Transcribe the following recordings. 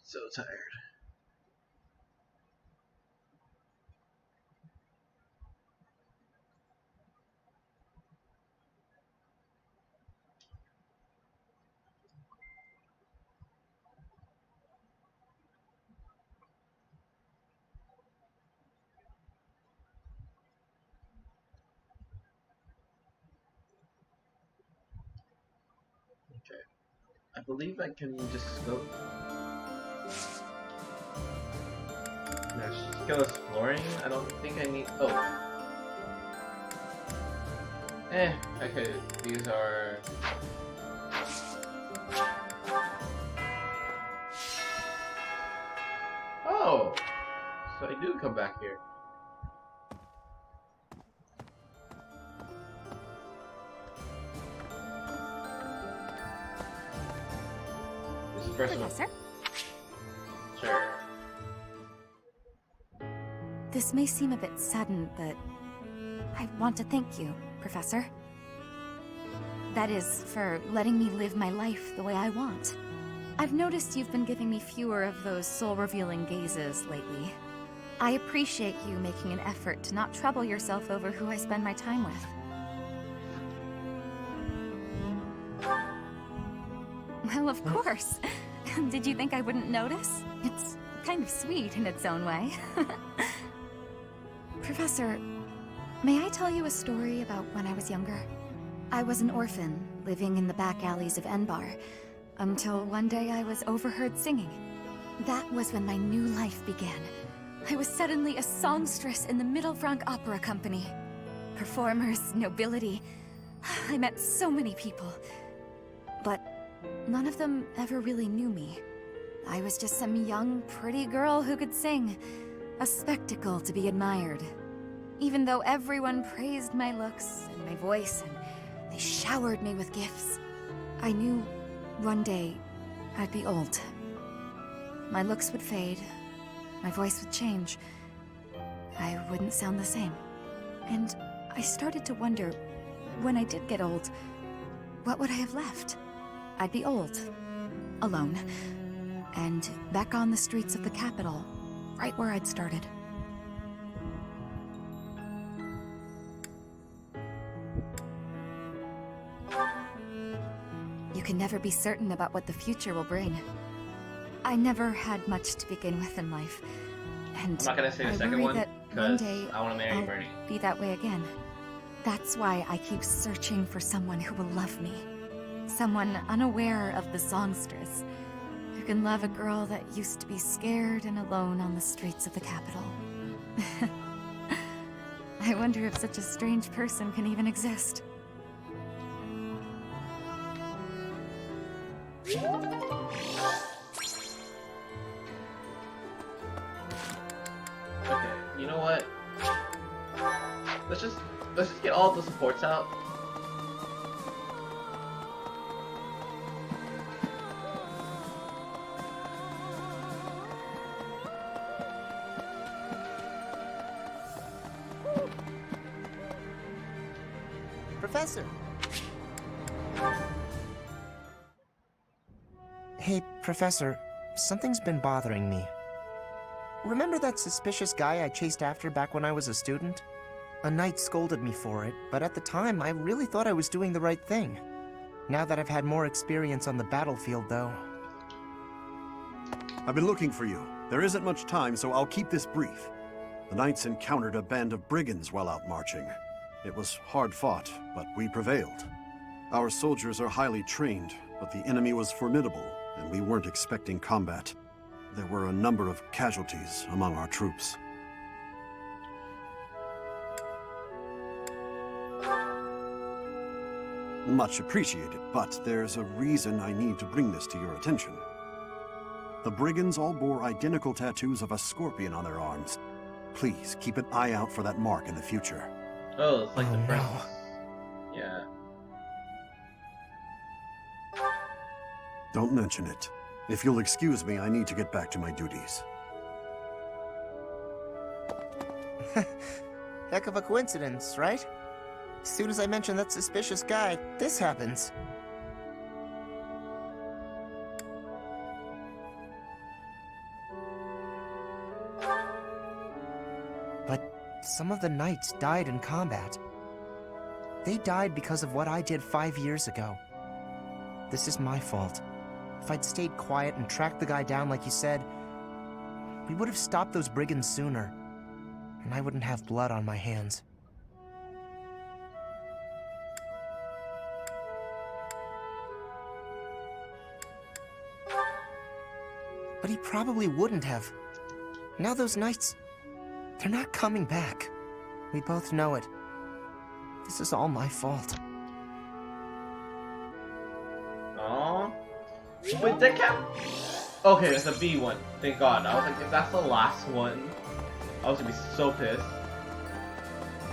so tired. Okay. I believe I can just go. No, just go exploring. I don't think I need. Oh. I could use our. Oh! So I do come back here. This is personal. Professor? Sure. This may seem a bit sudden, but I want to thank you, Professor. That is, for letting me live my life the way I want. I've noticed you've been giving me fewer of those soul-revealing gazes lately. I appreciate you making an effort to not trouble yourself over who I spend my time with. Well, of course. Did you think I wouldn't notice? It's kind of sweet in its own way. Professor, may I tell you a story about when I was younger? I was an orphan, living in the back alleys of Enbar, until one day I was overheard singing. That was when my new life began. I was suddenly a songstress in the Middle Franc Opera Company. Performers, nobility. I met so many people. But none of them ever really knew me. I was just some young, pretty girl who could sing. A spectacle to be admired. Even though everyone praised my looks and my voice, and they showered me with gifts, I knew one day I'd be old. My looks would fade, my voice would change. I wouldn't sound the same. And I started to wonder, when I did get old, what would I have left? I'd be old, alone, and back on the streets of the capital, right where I'd started. You can never be certain about what the future will bring. I never had much to begin with in life, and I'm not gonna say the I second worry one that one because day I want to marry I'll Bernie. be that way again. That's why I keep searching for someone who will love me. Someone unaware of the songstress, who can love a girl that used to be scared and alone on the streets of the capital. I wonder if such a strange person can even exist. Okay, you know what? Let's just get all the supports out. Professor. Hey, Professor, something's been bothering me. Remember that suspicious guy I chased after back when I was a student? A knight scolded me for it, but at the time I really thought I was doing the right thing. Now that I've had more experience on the battlefield, though... I've been looking for you. There isn't much time, so I'll keep this brief. The knights encountered a band of brigands while out marching. It was hard fought, but we prevailed. Our soldiers are highly trained, but the enemy was formidable, and we weren't expecting combat. There were a number of casualties among our troops. Much appreciated, but there's a reason I need to bring this to your attention. The brigands all bore identical tattoos of a scorpion on their arms. Please keep an eye out for that mark in the future. Oh, it's like the Oh, friends. no. Yeah. Don't mention it. If you'll excuse me, I need to get back to my duties. Heck of a coincidence, right? As soon as I mention that suspicious guy, this happens. But some of the knights died in combat. They died because of what I did 5 years ago. This is my fault. If I'd stayed quiet and tracked the guy down like you said, we would have stopped those brigands sooner, and I wouldn't have blood on my hands. But he probably wouldn't have. Now those knights, they're not coming back. We both know it. This is all my fault. Aww. Wait, that can't... Okay, it's a B one. Thank God. I was like, if that's the last one, I was gonna be so pissed.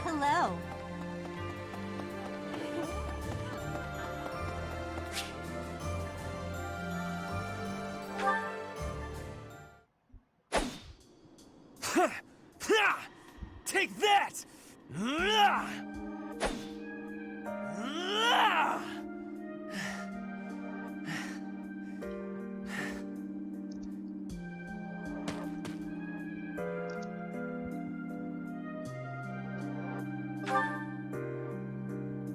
Hello. Take that!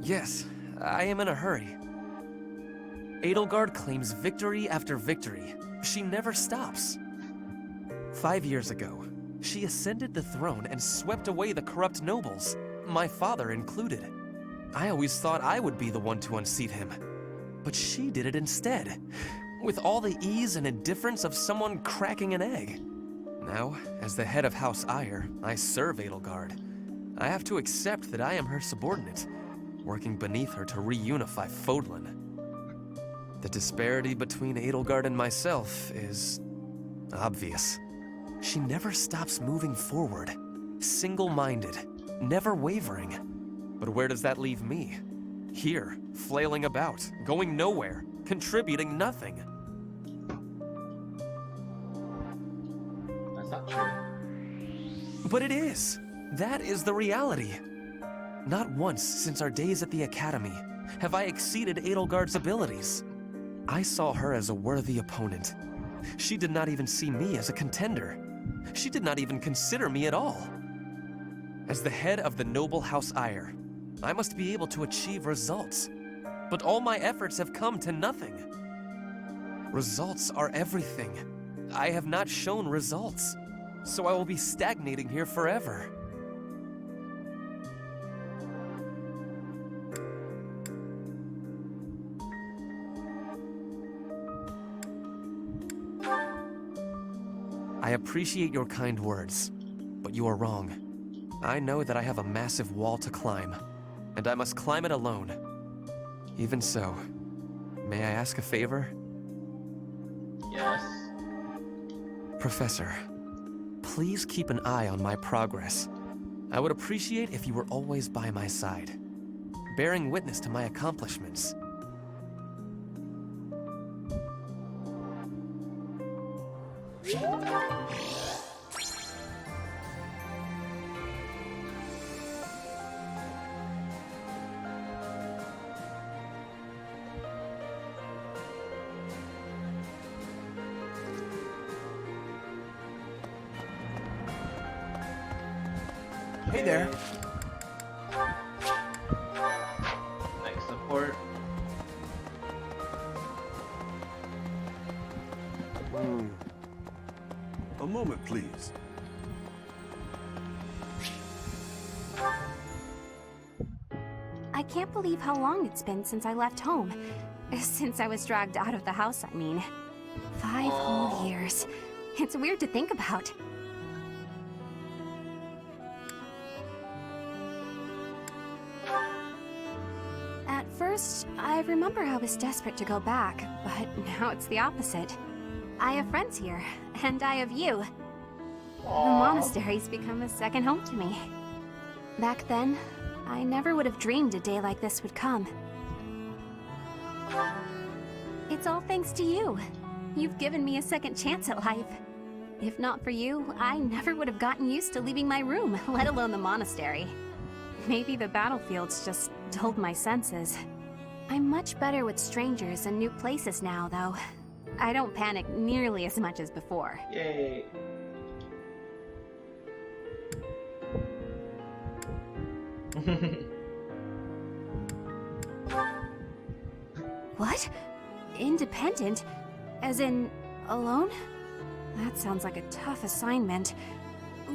Yes, I am in a hurry. Edelgard claims victory after victory. She never stops. 5 years ago, she ascended the throne and swept away the corrupt nobles, my father included. I always thought I would be the one to unseat him. But she did it instead, with all the ease and indifference of someone cracking an egg. Now, as the head of House Eyre, I serve Edelgard. I have to accept that I am her subordinate, working beneath her to reunify Fodlan. The disparity between Edelgard and myself is obvious. She never stops moving forward, single-minded, never wavering. But where does that leave me? Here, flailing about, going nowhere, contributing nothing. That's not true. But it is. That is the reality. Not once since our days at the Academy have I exceeded Edelgard's abilities. I saw her as a worthy opponent. She did not even see me as a contender. She did not even consider me at all. As the head of the noble House Eyre, I must be able to achieve results. But all my efforts have come to nothing. Results are everything. I have not shown results, so I will be stagnating here forever. I appreciate your kind words, but you are wrong. I know that I have a massive wall to climb, and I must climb it alone. Even so, may I ask a favor? Yes. Professor, please keep an eye on my progress. I would appreciate if you were always by my side, bearing witness to my accomplishments. Hey there. Nice support. A moment, please. I can't believe how long it's been since I left home. Since I was dragged out of the house, I mean. 5 whole years. It's weird to think about. At first, I remember I was desperate to go back, but now it's the opposite. I have friends here, and I have you. The monastery's become a second home to me. Back then, I never would have dreamed a day like this would come. It's all thanks to you. You've given me a second chance at life. If not for you, I never would have gotten used to leaving my room, let alone the monastery. Maybe the battlefields just dulled my senses. I'm much better with strangers and new places now, though. I don't panic nearly as much as before. Yay. What? Independent? As in, alone? That sounds like a tough assignment.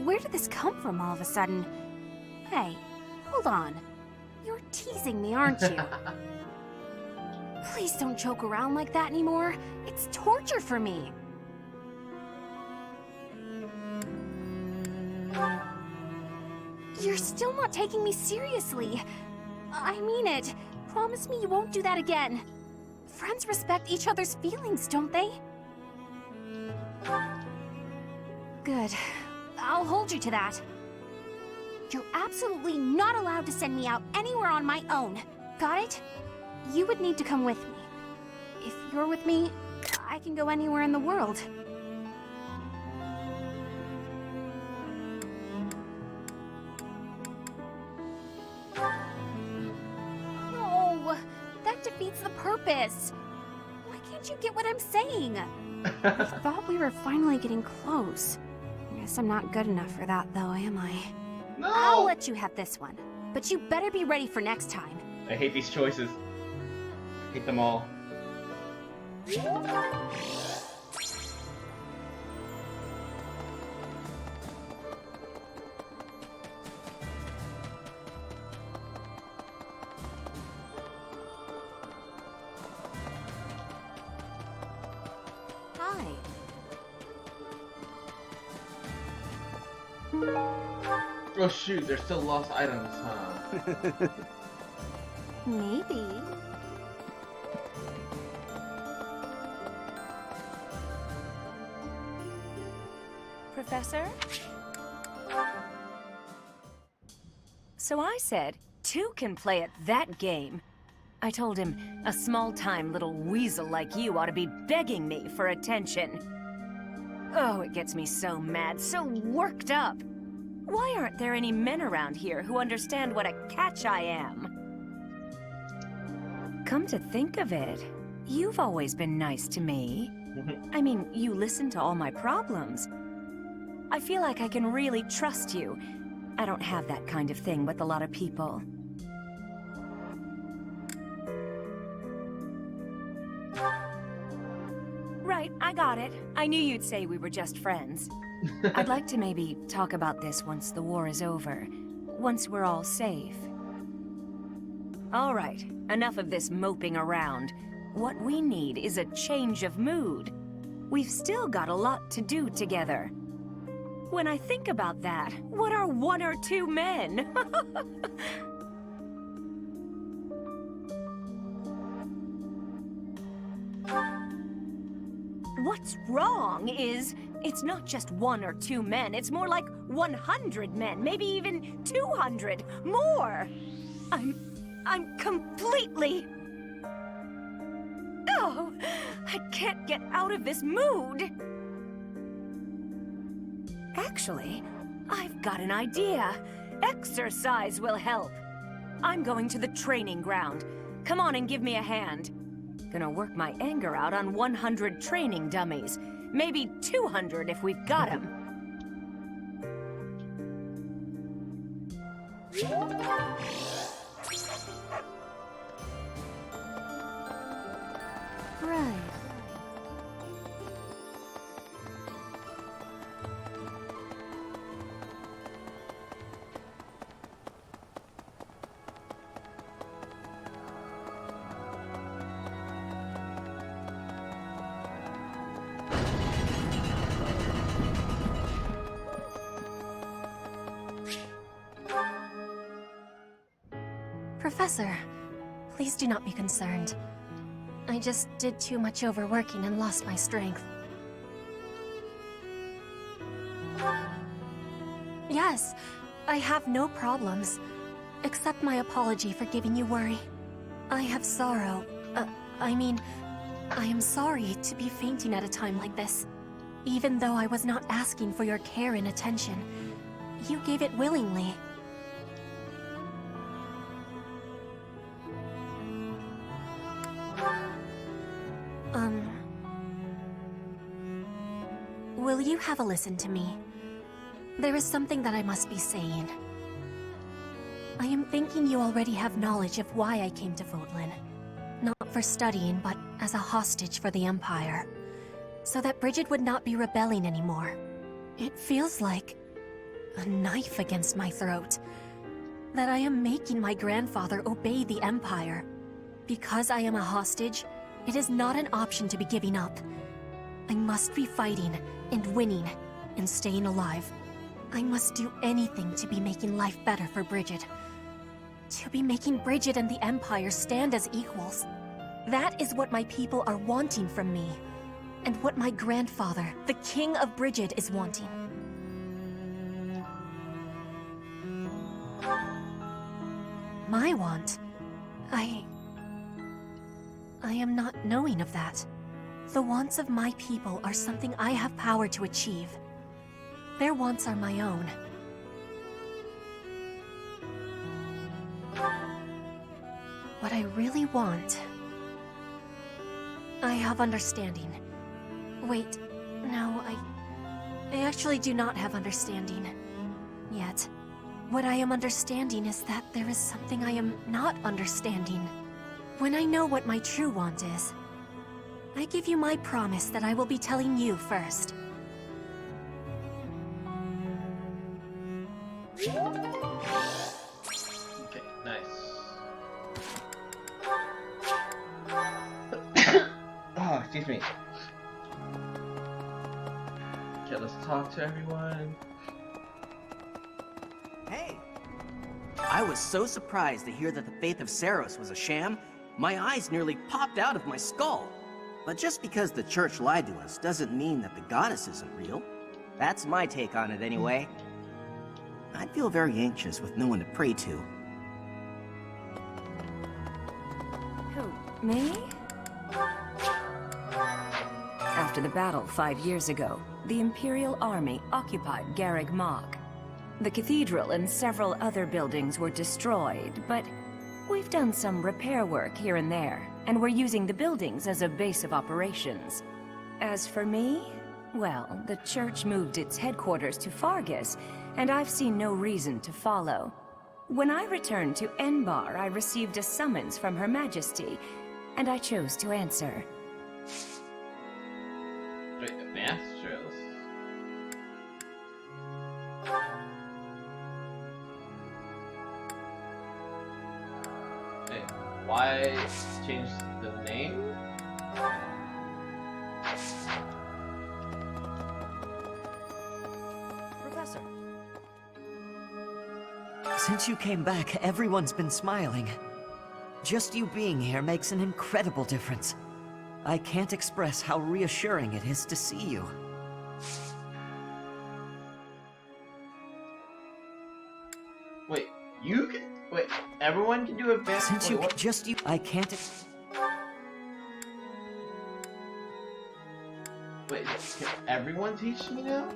Where did this come from all of a sudden? Hey, hold on. You're teasing me, aren't you? Please don't joke around like that anymore. It's torture for me. You're still not taking me seriously. I mean it. Promise me you won't do that again. Friends respect each other's feelings, don't they? Good. I'll hold you to that. You're absolutely not allowed to send me out anywhere on my own. Got it? You would need to come with me. If you're with me, I can go anywhere in the world. No, that defeats the purpose. Why can't you get what I'm saying? I thought we were finally getting close. I guess I'm not good enough for that, though, am I? No! I'll let you have this one, but you better be ready for next time. I hate these choices. Hate them all. Hi. Oh shoot, there's still lost items, huh? Maybe. Professor? So I said, two can play at that game. I told him, a small-time little weasel like you ought to be begging me for attention. Oh, it gets me so mad, so worked up. Why aren't there any men around here who understand what a catch I am? Come to think of it, you've always been nice to me. I mean, you listen to all my problems. I feel like I can really trust you. I don't have that kind of thing with a lot of people. Right, I got it. I knew you'd say we were just friends. I'd like to maybe talk about this once the war is over. Once we're all safe. All right, enough of this moping around. What we need is a change of mood. We've still got a lot to do together. When I think about that, what are one or two men? What's wrong is, it's not just one or two men, it's more like 100 men, maybe even 200, more! I'm completely... Oh, I can't get out of this mood! Actually, I've got an idea. Exercise will help. I'm going to the training ground. Come on and give me a hand. Gonna work my anger out on 100 training dummies. Maybe 200 if we've got 'em. Right. Professor, please do not be concerned. I just did too much overworking and lost my strength. Yes, I have no problems. Accept my apology for giving you worry. I have sorrow. I am sorry to be fainting at a time like this. Even though I was not asking for your care and attention, you gave it willingly. Will you have a listen to me? There is something that I must be saying. I am thinking you already have knowledge of why I came to Vodlin. Not for studying, but as a hostage for the Empire. So that Bridget would not be rebelling anymore. It feels like a knife against my throat. That I am making my grandfather obey the Empire. Because I am a hostage, it is not an option to be giving up. I must be fighting, and winning, and staying alive. I must do anything to be making life better for Bridget. To be making Bridget and the Empire stand as equals. That is what my people are wanting from me. And what my grandfather, the King of Bridget, is wanting. My want? I am not knowing of that. The wants of my people are something I have power to achieve. Their wants are my own. What I really want... I have understanding. Wait, no, I actually do not have understanding. Yet. What I am understanding is that there is something I am not understanding. When I know what my true want is, I give you my promise that I will be telling you first. Okay, nice. Oh, excuse me. Okay, let's talk to everyone. Hey! I was so surprised to hear that the faith of Saros was a sham, my eyes nearly popped out of my skull. But just because the church lied to us doesn't mean that the goddess isn't real. That's my take on it anyway. I'd feel very anxious with no one to pray to. Who, me? After the battle 5 years ago, the Imperial Army occupied Garreg Mach. The cathedral and several other buildings were destroyed, but we've done some repair work here and there, and we're using the buildings as a base of operations. As for me, well, the church moved its headquarters to Fargus, and I've seen no reason to follow. When I returned to Enbar, I received a summons from Her Majesty, and I chose to answer. Wait, advanced trails. Wait, why change the name? Professor. Since you came back, everyone's been smiling. Just you being here makes an incredible difference. I can't express how reassuring it is to see you. Wait, you can... Wait, everyone can do advanced... Since wait, you what? just you, I can't. Wait, can everyone teach me now?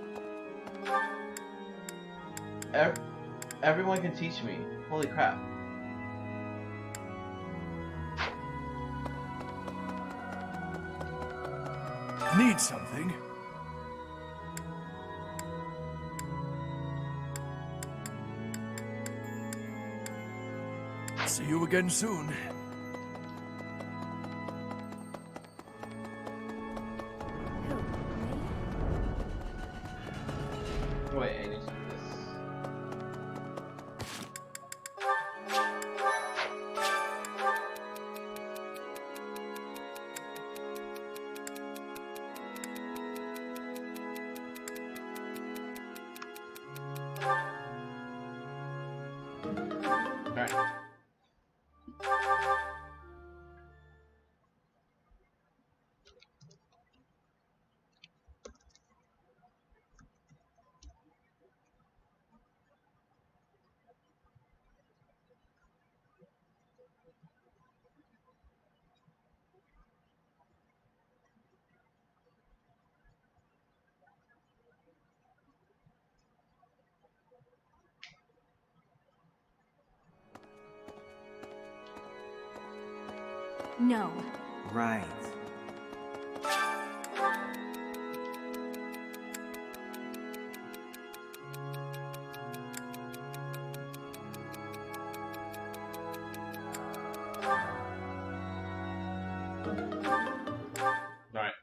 Everyone can teach me. Holy crap. Need something? See you again soon. Wait, I need to do this. Alright. No. Right. Alright.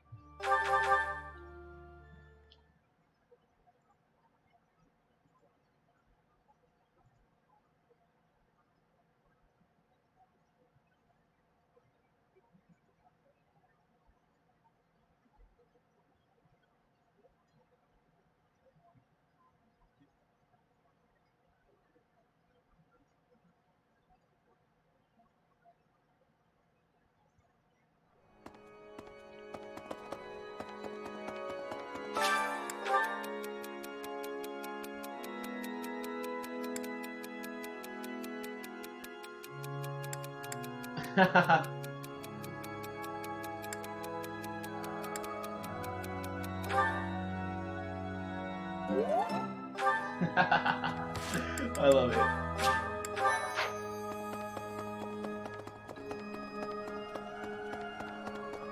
I love it.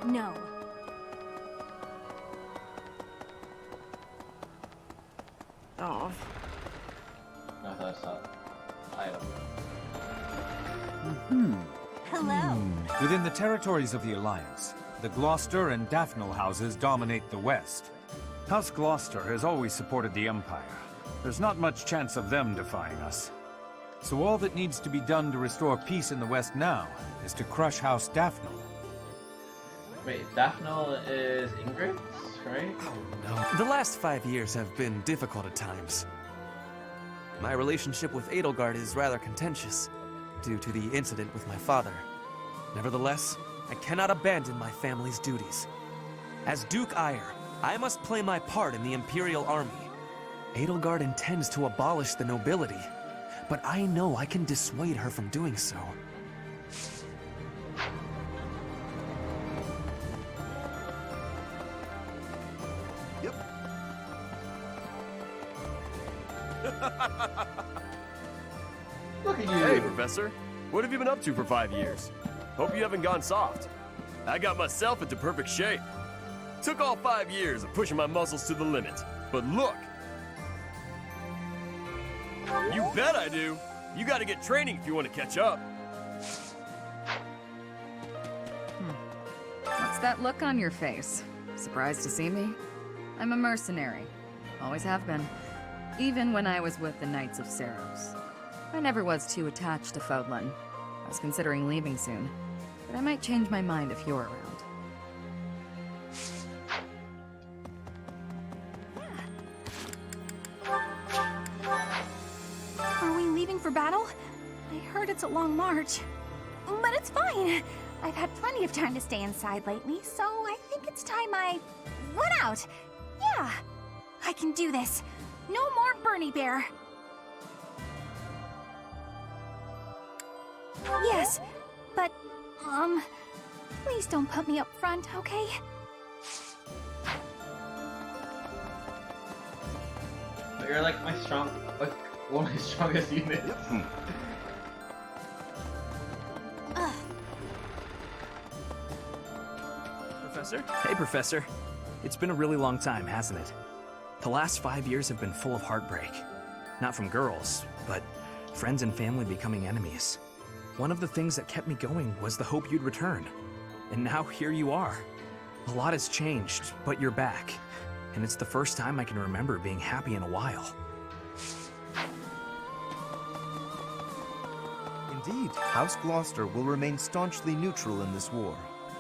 No. Oh. No, that's not item. Hello. Within the territories of the Alliance, the Gloucester and Daphne houses dominate the West. House Gloucester has always supported the Empire. There's not much chance of them defying us. So all that needs to be done to restore peace in the West now is to crush House Daphne. Wait, Daphne is Ingrid's, right? No. The last 5 years have been difficult at times. My relationship with Edelgard is rather contentious, due to the incident with my father. Nevertheless, I cannot abandon my family's duties. As Duke Eyre, I must play my part in the Imperial Army. Edelgard intends to abolish the nobility, but I know I can dissuade her from doing so. Yep. Look at you. Hey, Professor. What have you been up to for 5 years? Hope you haven't gone soft. I got myself into perfect shape. Took all 5 years of pushing my muscles to the limit. But look! You bet I do! You gotta get training if you want to catch up. What's that look on your face? Surprised to see me? I'm a mercenary. Always have been. Even when I was with the Knights of Saros. I never was too attached to Fodlan. I was considering leaving soon, but I might change my mind if you're around. Are we leaving for battle? I heard it's a long march. But it's fine. I've had plenty of time to stay inside lately, so I think it's time I run out. Yeah, I can do this. No more Bernie Bear. Yes, but, please don't put me up front, okay? But you're like my one of my strongest units. Professor? Hey, Professor. It's been a really long time, hasn't it? The last 5 years have been full of heartbreak. Not from girls, but friends and family becoming enemies. One of the things that kept me going was the hope you'd return. And now here you are. A lot has changed, but you're back. And it's the first time I can remember being happy in a while. Indeed, House Gloucester will remain staunchly neutral in this war,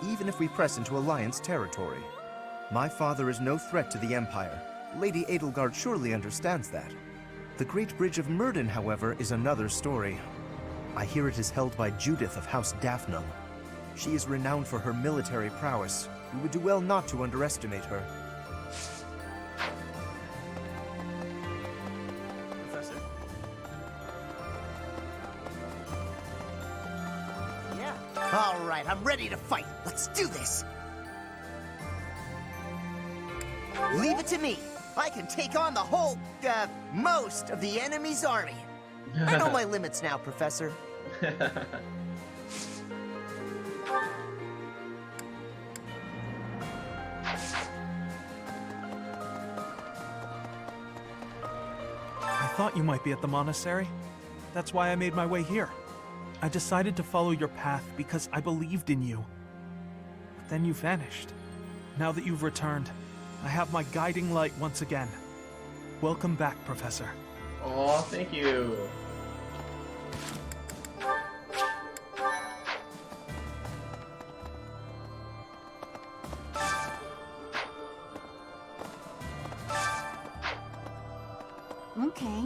even if we press into Alliance territory. My father is no threat to the Empire. Lady Edelgard surely understands that. The Great Bridge of Myrddin, however, is another story. I hear it is held by Judith of House Daphne. She is renowned for her military prowess. We would do well not to underestimate her. Professor? Yeah. All right, I'm ready to fight. Let's do this. Leave it to me. I can take on the whole, most of the enemy's army. I know my limits now, Professor. I thought you might be at the monastery. That's why I made my way here. I decided to follow your path because I believed in you. then you vanished. Now that you've returned, I have my guiding light once again. Welcome back, Professor. Oh, thank you. Okay.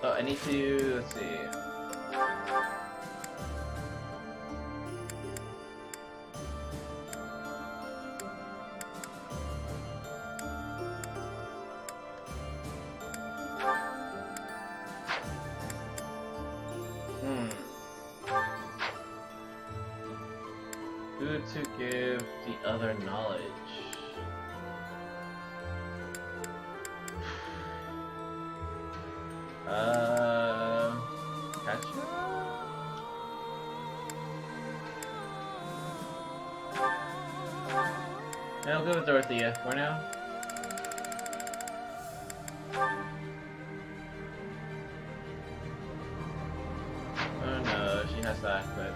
Oh, I need to, let's see. Who to give the other knowledge? Gotcha. Yeah, I'll go with Dorothea for now. Oh no, she has that, but...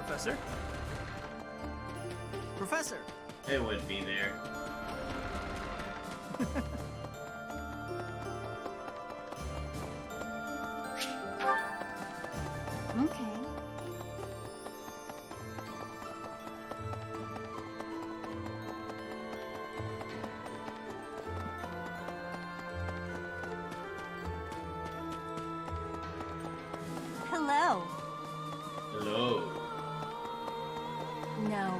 Professor? Professor! It would be there. Okay. Hello. Hello. No.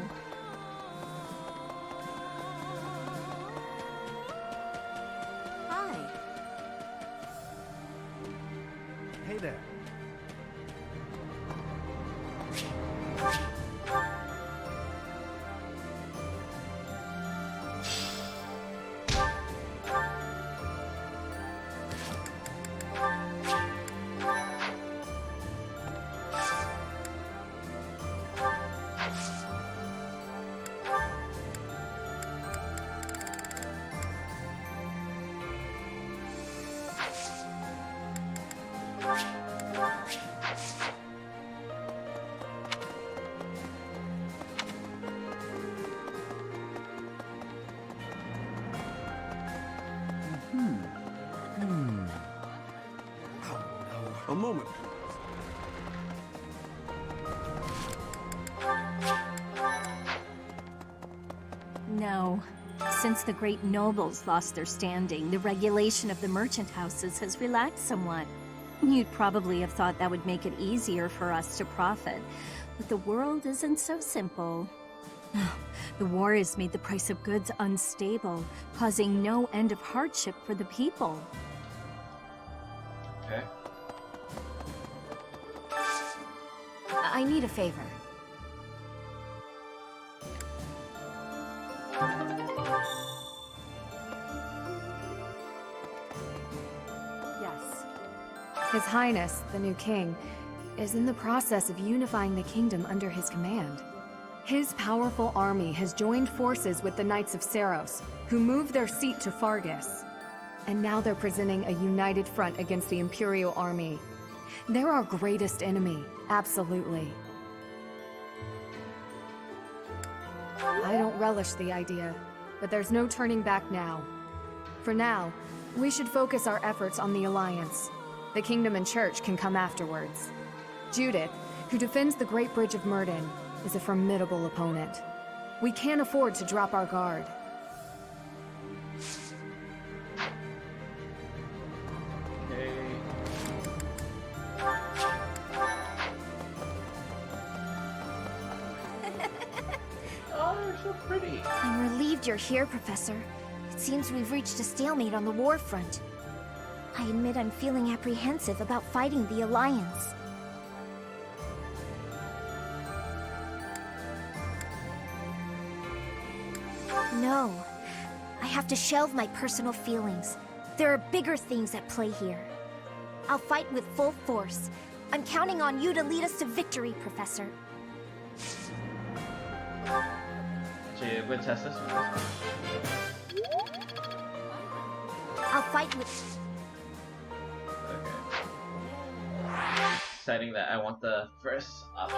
Hi. Hey there. A moment. No. Since the great nobles lost their standing, the regulation of the merchant houses has relaxed somewhat. You'd probably have thought that would make it easier for us to profit, but the world isn't so simple. The war has made the price of goods unstable, causing no end of hardship for the people. Okay. I need a favor. Yes. His Highness, the new king, is in the process of unifying the kingdom under his command. His powerful army has joined forces with the Knights of Saros, who moved their seat to Fargus. And now they're presenting a united front against the Imperial army. They're our greatest enemy, absolutely. I don't relish the idea, but there's no turning back now. For now, we should focus our efforts on the Alliance. The Kingdom and Church can come afterwards. Judith, who defends the Great Bridge of Myrden, is a formidable opponent. We can't afford to drop our guard. Pretty. I'm relieved you're here, Professor. It seems we've reached a stalemate on the war front. I admit I'm feeling apprehensive about fighting the Alliance. No. I have to shelve my personal feelings. There are bigger things at play here. I'll fight with full force. I'm counting on you to lead us to victory, Professor. Actually, I'm gonna test this one. I'll fight with... Okay. Deciding that I want the first option.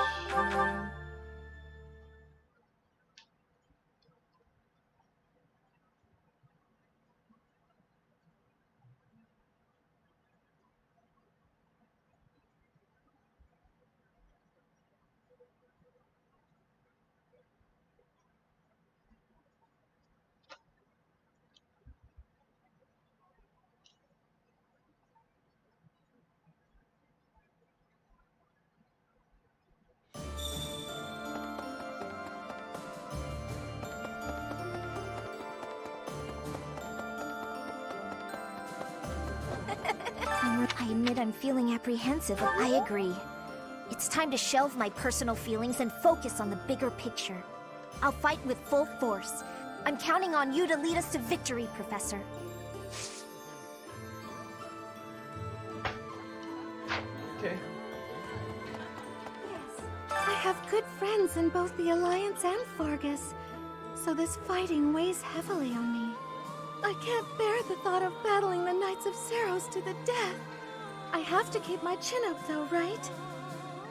I admit I'm feeling apprehensive. I agree. It's time to shelve my personal feelings and focus on the bigger picture. I'll fight with full force. I'm counting on you to lead us to victory, Professor. Okay. I have good friends in both the Alliance and Fargus, so this fighting weighs heavily on me. I can't bear the thought of battling the Knights of Saros to the death. I have to keep my chin up though, right?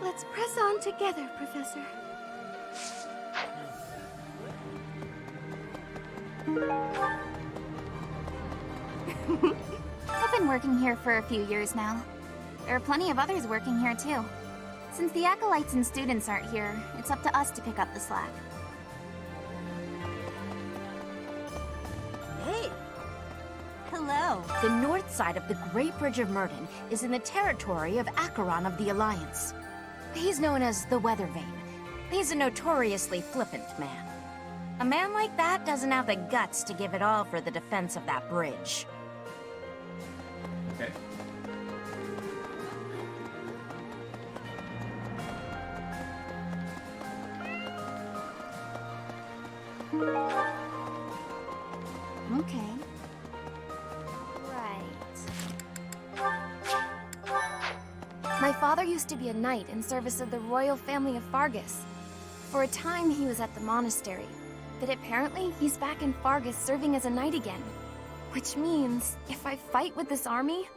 Let's press on together, Professor. I've been working here for a few years now. There are plenty of others working here too. Since the acolytes and students aren't here, it's up to us to pick up the slack. Hey! Hello. The north side of the Great Bridge of Myrden is in the territory of Acheron of the Alliance. He's known as the Weathervane. He's a notoriously flippant man. A man like that doesn't have the guts to give it all for the defense of that bridge. Okay. Okay. My father used to be a knight in service of the royal family of Fargus. For a time, he was at the monastery, but apparently he's back in Fargus serving as a knight again. Which means, if I fight with this army,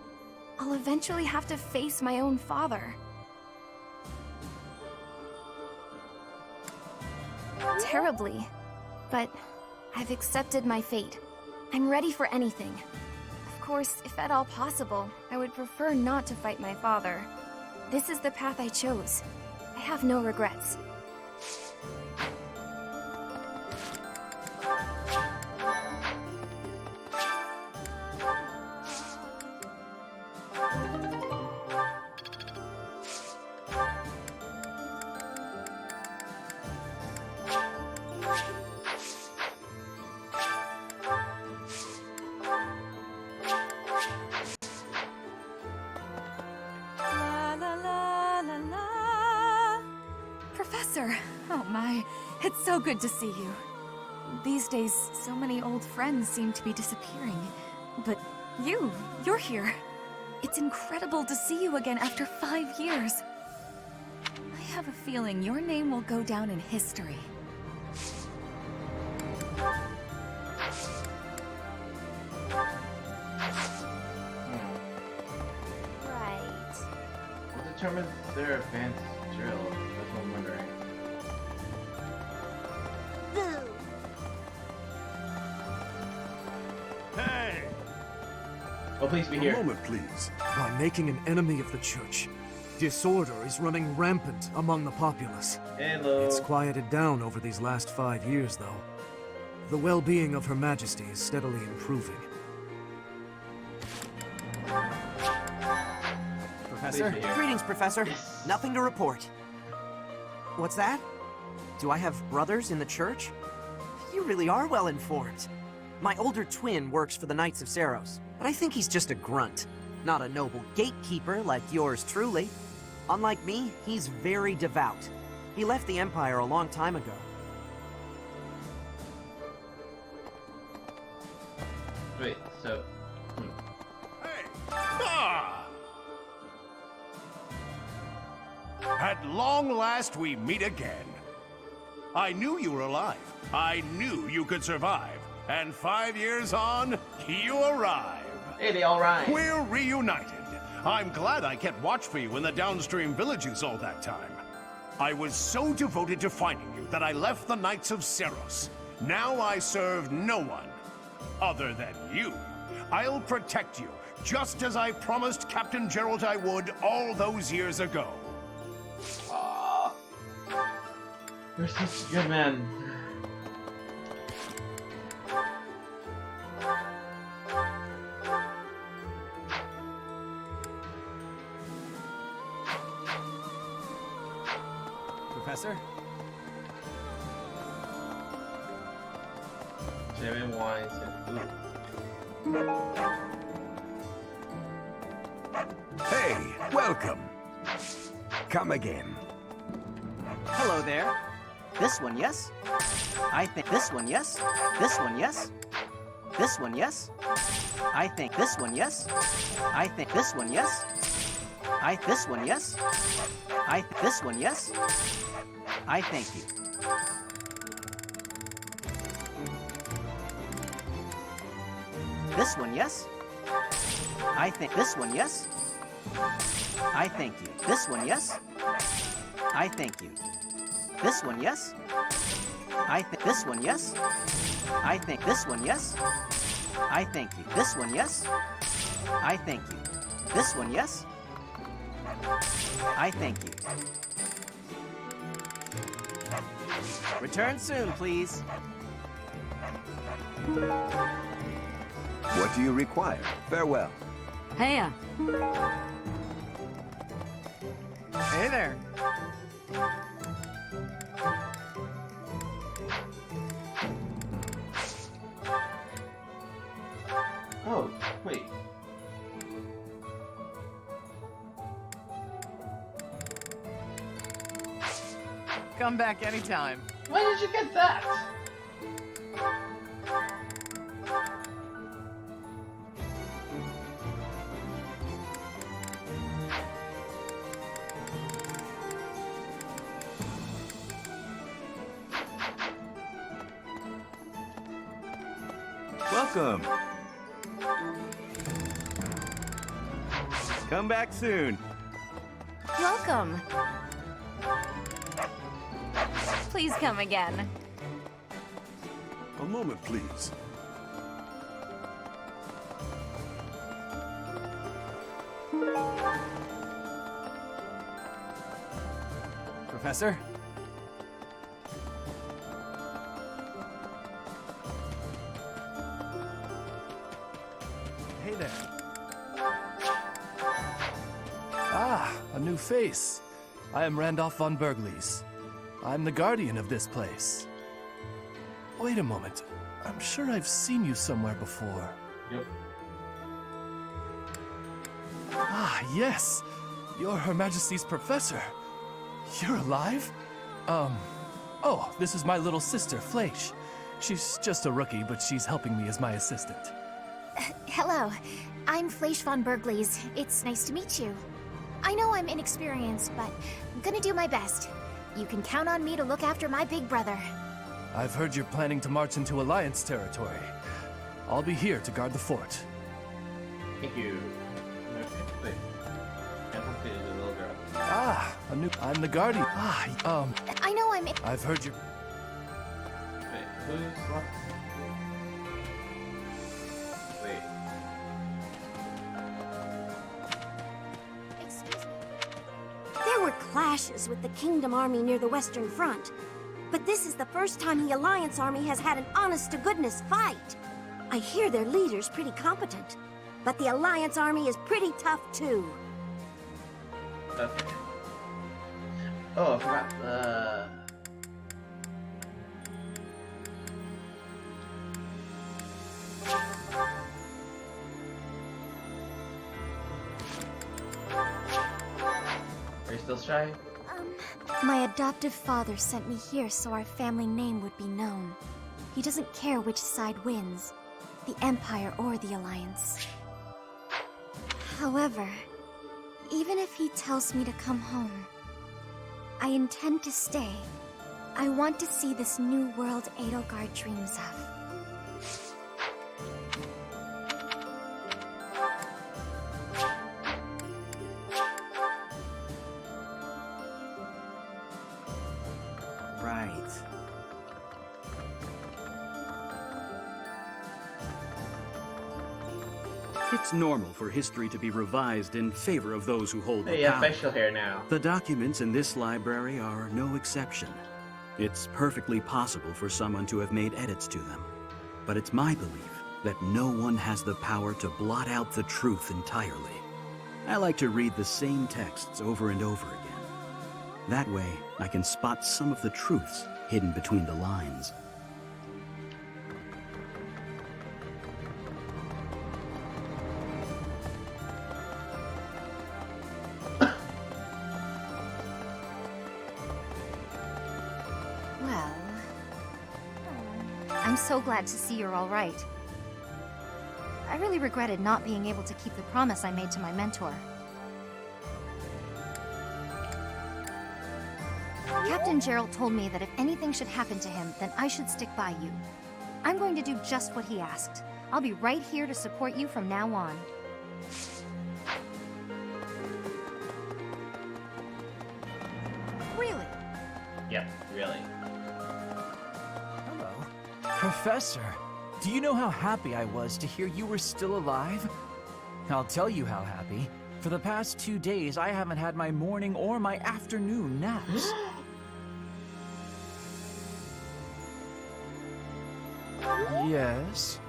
I'll eventually have to face my own father. Terribly, but I've accepted my fate. I'm ready for anything. Of course, if at all possible, I would prefer not to fight my father. This is the path I chose. I have no regrets. Professor! Oh my, it's so good to see you. These days, so many old friends seem to be disappearing. But you're here. It's incredible to see you again after 5 years. I have a feeling your name will go down in history. determines their advanced drill? That's what I'm wondering. Hey! Oh, please be here. A moment, please. By making an enemy of the church, disorder is running rampant among the populace. Hello. It's quieted down over these last 5 years, though. The well-being of Her Majesty is steadily improving. Professor? Greetings, Professor. Nothing to report. What's that? Do I have brothers in the church? You really are well informed. My older twin works for the Knights of Saros, but I think he's just a grunt, not a noble gatekeeper like yours truly. Unlike me, he's very devout. He left the Empire a long time ago. Wait, so... Ah! At long last, we meet again. I knew you were alive. I knew you could survive. And 5 years on, you arrive. Hey, they all rhyme. We're reunited. I'm glad I kept watch for you in the downstream villages all that time. I was so devoted to finding you that I left the Knights of Saros. Now I serve no one other than you. I'll protect you, just as I promised Captain Gerald I would all those years ago. Aww. You're such a good man. Professor? German wines and food. Hey, welcome. Come again. Hello there. This one, yes? I think this one, yes? This one, yes? This one, yes? I think this one, yes? I think this one, yes? This one, yes? This one, yes? I thank you. This one, yes? I think this one, yes? I thank you. This one, yes? I thank you. This one, yes? I think this one, yes? I think this one, yes? I thank you. This one, yes? I thank you. This one, yes? I thank you. Return soon, please. What do you require? Farewell. Heya. Hey there. Oh, wait. Come back anytime. When did you get that? Welcome. Come back soon. Welcome. Please come again. A moment, please. Professor? Hey there. Ah, a new face. I am Randolph von Bergles. I'm the guardian of this place. Wait a moment. I'm sure I've seen you somewhere before. Yep. Ah, yes. You're Her Majesty's professor. You're alive? Oh, this is my little sister, Fleisch. She's just a rookie, but she's helping me as my assistant. Hello, I'm Fleisch von Bergles. It's nice to meet you. I know I'm inexperienced, but I'm gonna do my best. You can count on me to look after my big brother. I've heard you're planning to march into Alliance territory. I'll be here to guard the fort. Thank you. Okay, wait. Okay, the little girl. Ah, I'm the guardian. I know I'm. I've heard you. Wait, who's left? Wait. Excuse me. There were clashes with the Kingdom Army near the Western Front, but this is the first time the Alliance Army has had an honest-to-goodness fight. I hear their leader's pretty competent, but the Alliance Army is pretty tough too. Okay. Oh, I forgot. Are you still shy? My adoptive father sent me here so our family name would be known. He doesn't care which side wins, the Empire or the Alliance. However, even if he tells me to come home, I intend to stay. I want to see this new world Edelgard dreams of. Right. It's normal for history to be revised in favor of those who hold the Hey, you have power. facial hair now. The documents in this library are no exception. It's perfectly possible for someone to have made edits to them. But it's my belief that no one has the power to blot out the truth entirely. I like to read the same texts over and over again. That way, I can spot some of the truths hidden between the lines. Well, I'm so glad to see you're all right. I really regretted not being able to keep the promise I made to my mentor. Captain Gerald told me that if anything should happen to him, then I should stick by you. I'm going to do just what he asked. I'll be right here to support you from now on. Really? Yep, really. Hello. Professor, do you know how happy I was to hear you were still alive? I'll tell you how happy. For the past 2 days, I haven't had my morning or my afternoon naps. Yes?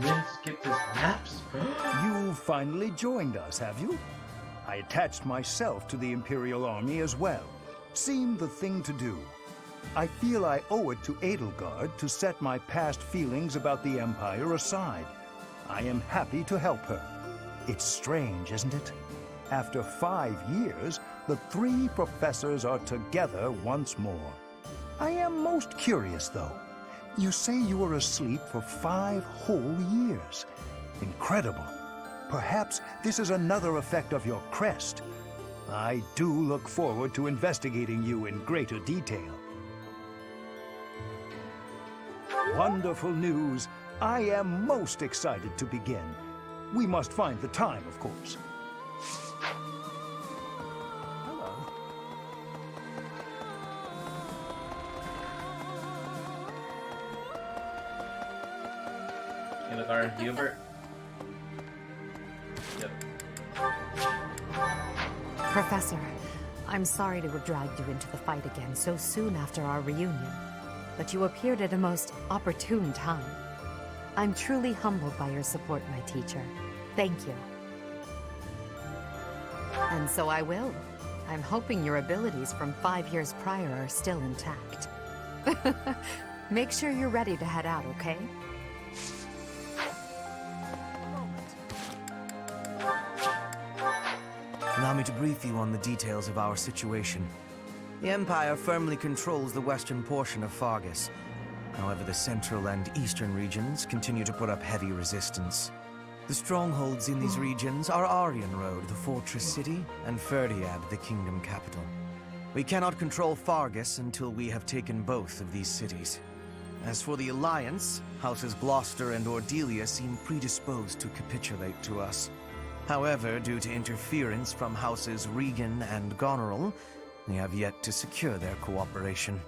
Min skipped his naps? You finally joined us, have you? I attached myself to the Imperial Army as well. Seemed the thing to do. I feel I owe it to Edelgard to set my past feelings about the Empire aside. I am happy to help her. It's strange, isn't it? After 5 years, the 3 professors are together once more. I am most curious, though. You say you were asleep for 5 whole years. Incredible. Perhaps this is another effect of your crest. I do look forward to investigating you in greater detail. Wonderful news. I am most excited to begin. We must find the time, of course. Kindergarten Hubert. Yep. Professor, I'm sorry to have dragged you into the fight again so soon after our reunion, but you appeared at a most opportune time. I'm truly humbled by your support, my teacher. Thank you. And so I will. I'm hoping your abilities from 5 years prior are still intact. Make sure you're ready to head out, okay? Allow me to brief you on the details of our situation. The Empire firmly controls the western portion of Fargus. However, the central and eastern regions continue to put up heavy resistance. The strongholds in these regions are Aryan Road, the fortress city, and Ferdiad, the kingdom capital. We cannot control Fargus until we have taken both of these cities. As for the Alliance, Houses Gloucester and Ordelia seem predisposed to capitulate to us. However, due to interference from Houses Regan and Goneril, they have yet to secure their cooperation.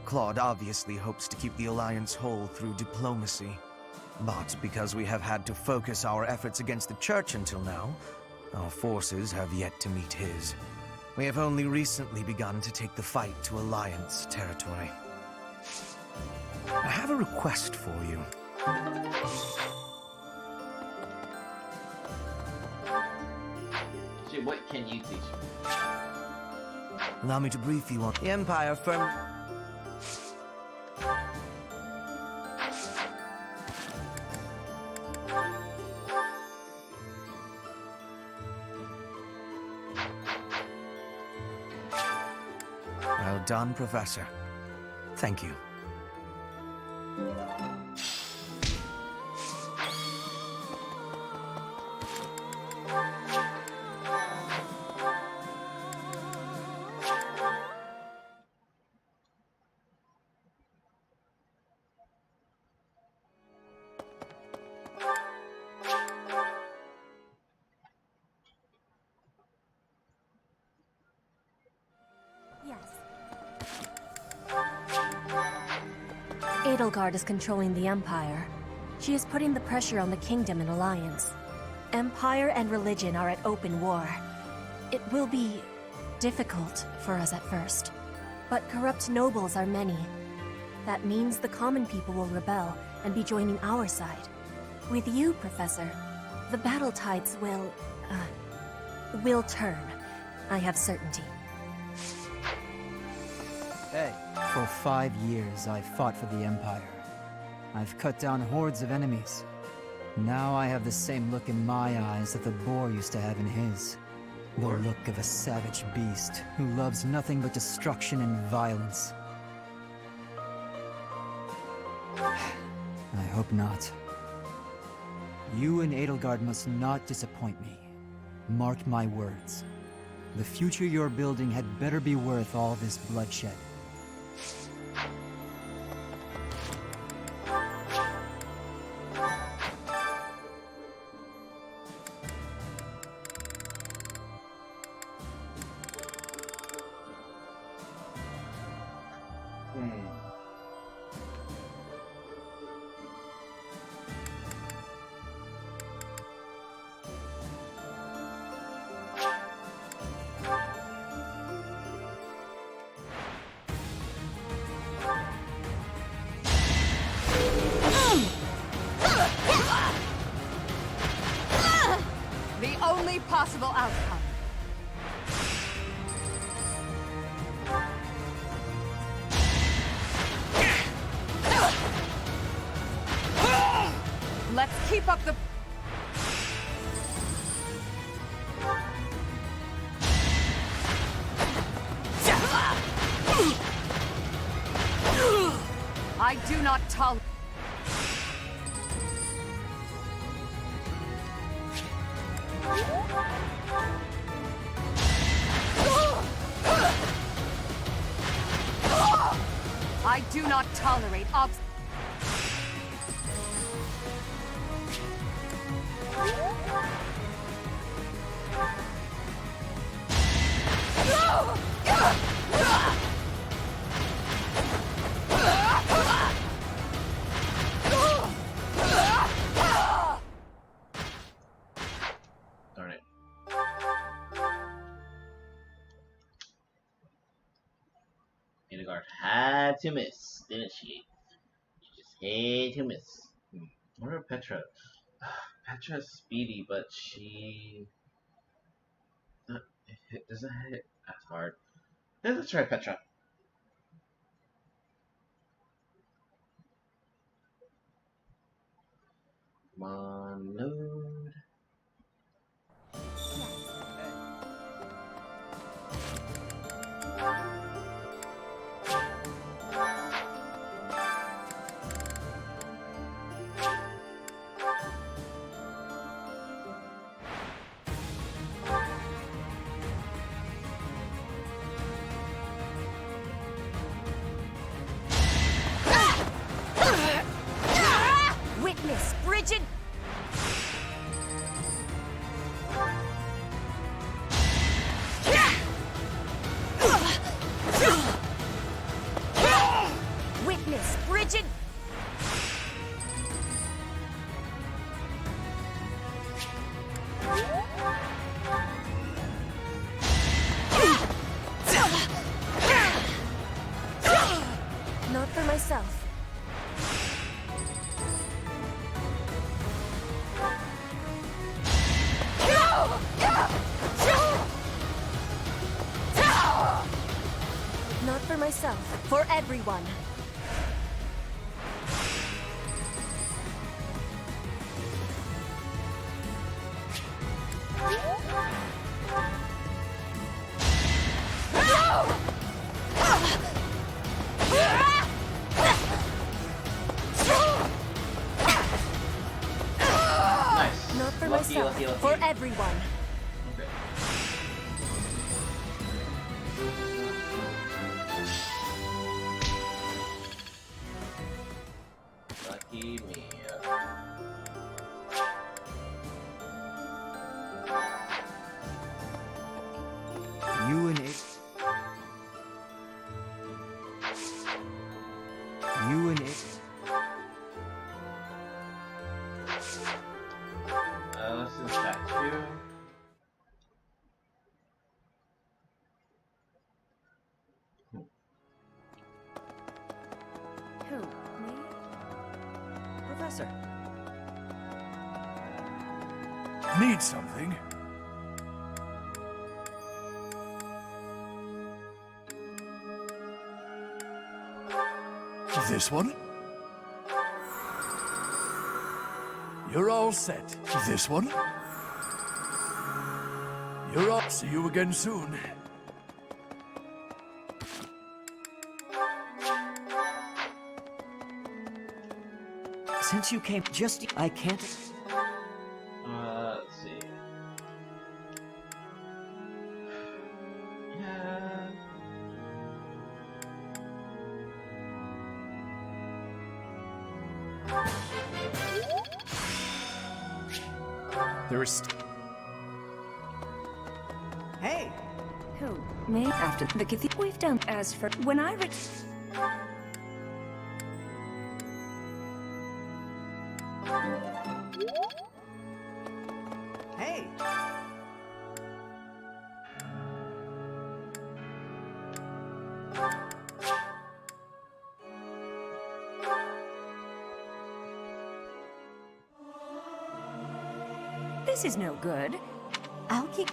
Claude obviously hopes to keep the Alliance whole through diplomacy. But because we have had to focus our efforts against the Church until now, our forces have yet to meet his. We have only recently begun to take the fight to Alliance territory. I have a request for you. Shit, what can you teach me? Allow me to brief you on the Empire firm. Well done, Professor. Thank you. Edelgard is controlling the Empire. She is putting the pressure on the Kingdom and Alliance. Empire and religion are at open war. It will be difficult for us at first, but corrupt nobles are many. That means the common people will rebel and be joining our side. With you, Professor, the battle tides will turn. I have certainty. Hey. For 5 years, I've fought for the Empire. I've cut down hordes of enemies. Now I have the same look in my eyes that the boar used to have in his. The look of a savage beast who loves nothing but destruction and violence. I hope not. You and Edelgard must not disappoint me. Mark my words. The future you're building had better be worth all this bloodshed. The only possible outcome. Let's keep up the... I do not tolerate... I do not tolerate obstacles. Darn it. Edelgard had to miss, didn't she? She just had to miss. What about Petra? Petra's speedy, but she doesn't hit as hard. Let's try Petra. Come on, load. this, Bridget! Not for myself. Not for myself. For everyone. Nice. Not for Lucky, myself. lucky, lucky. For everyone. Okay. Lucky me. You and it. You and it. This is statue. Who? Me? Professor. Need something? This one? You're all set. This one? You're all. See you again soon. Since you came just... I can't... Let's see. Yeah. There is... Hey! Who? Me? After the cathedral we've done. As for when I Hey! This is no good. I'll keep...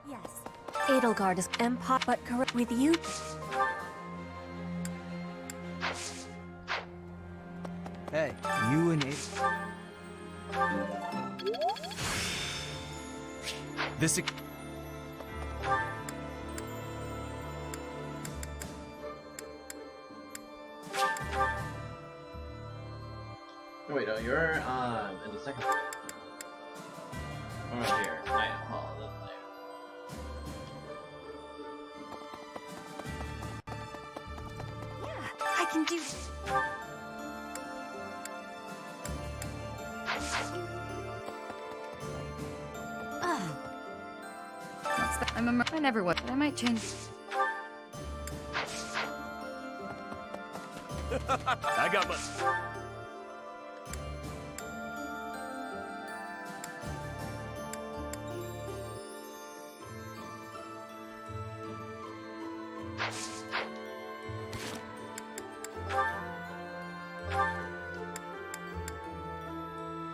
Yes. Edelgard is Empire, but correct with you. Hey, you and it... This... Oh, wait, no, you're in the second floor. Right here. Night hall. Yeah, I can do. I never was. I might change. I got my...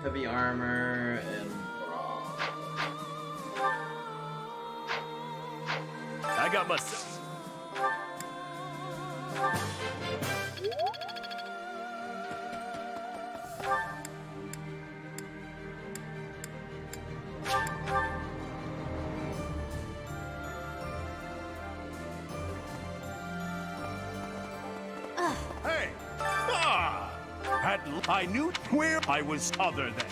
Heavy armor and brawl. I got my... Hey! Ah! I knew where I was other than.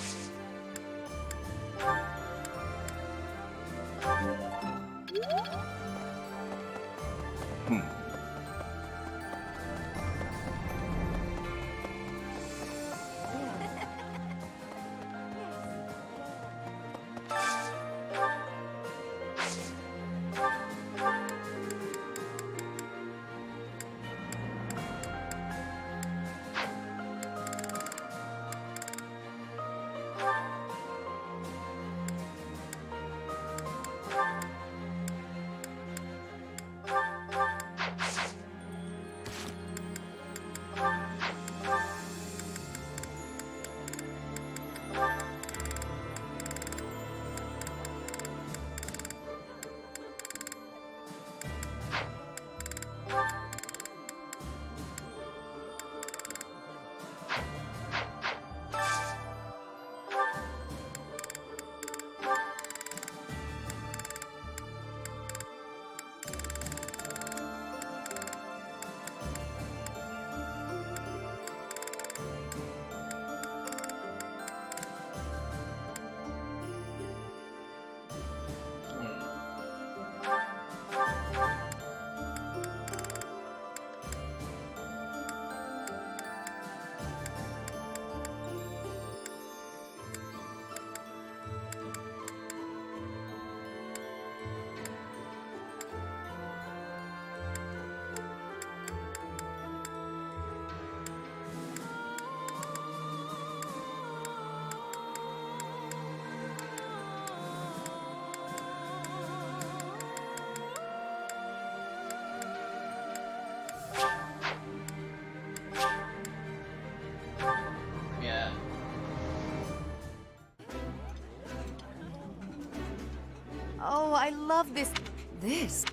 I love this. This?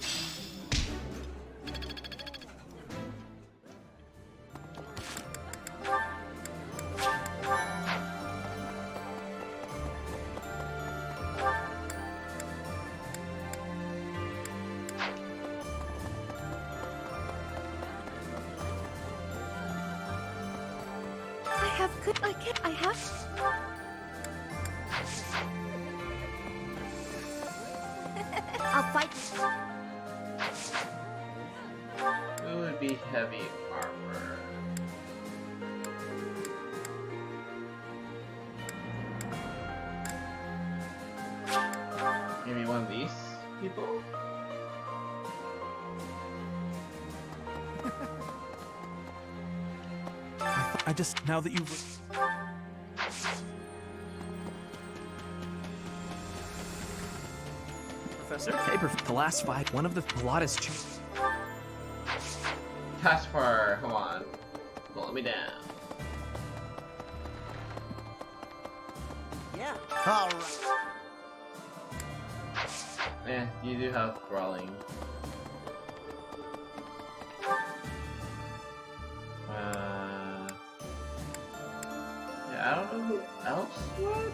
I have. I'll fight. It would be heavy armor. Maybe one of these people? I just, now that you've... Professor, hey, the last fight, one of the plot has changed. Caspar, come on. Don't let me down. Yeah. Alright. Yeah, you do have brawling. Yeah, I don't know who else would.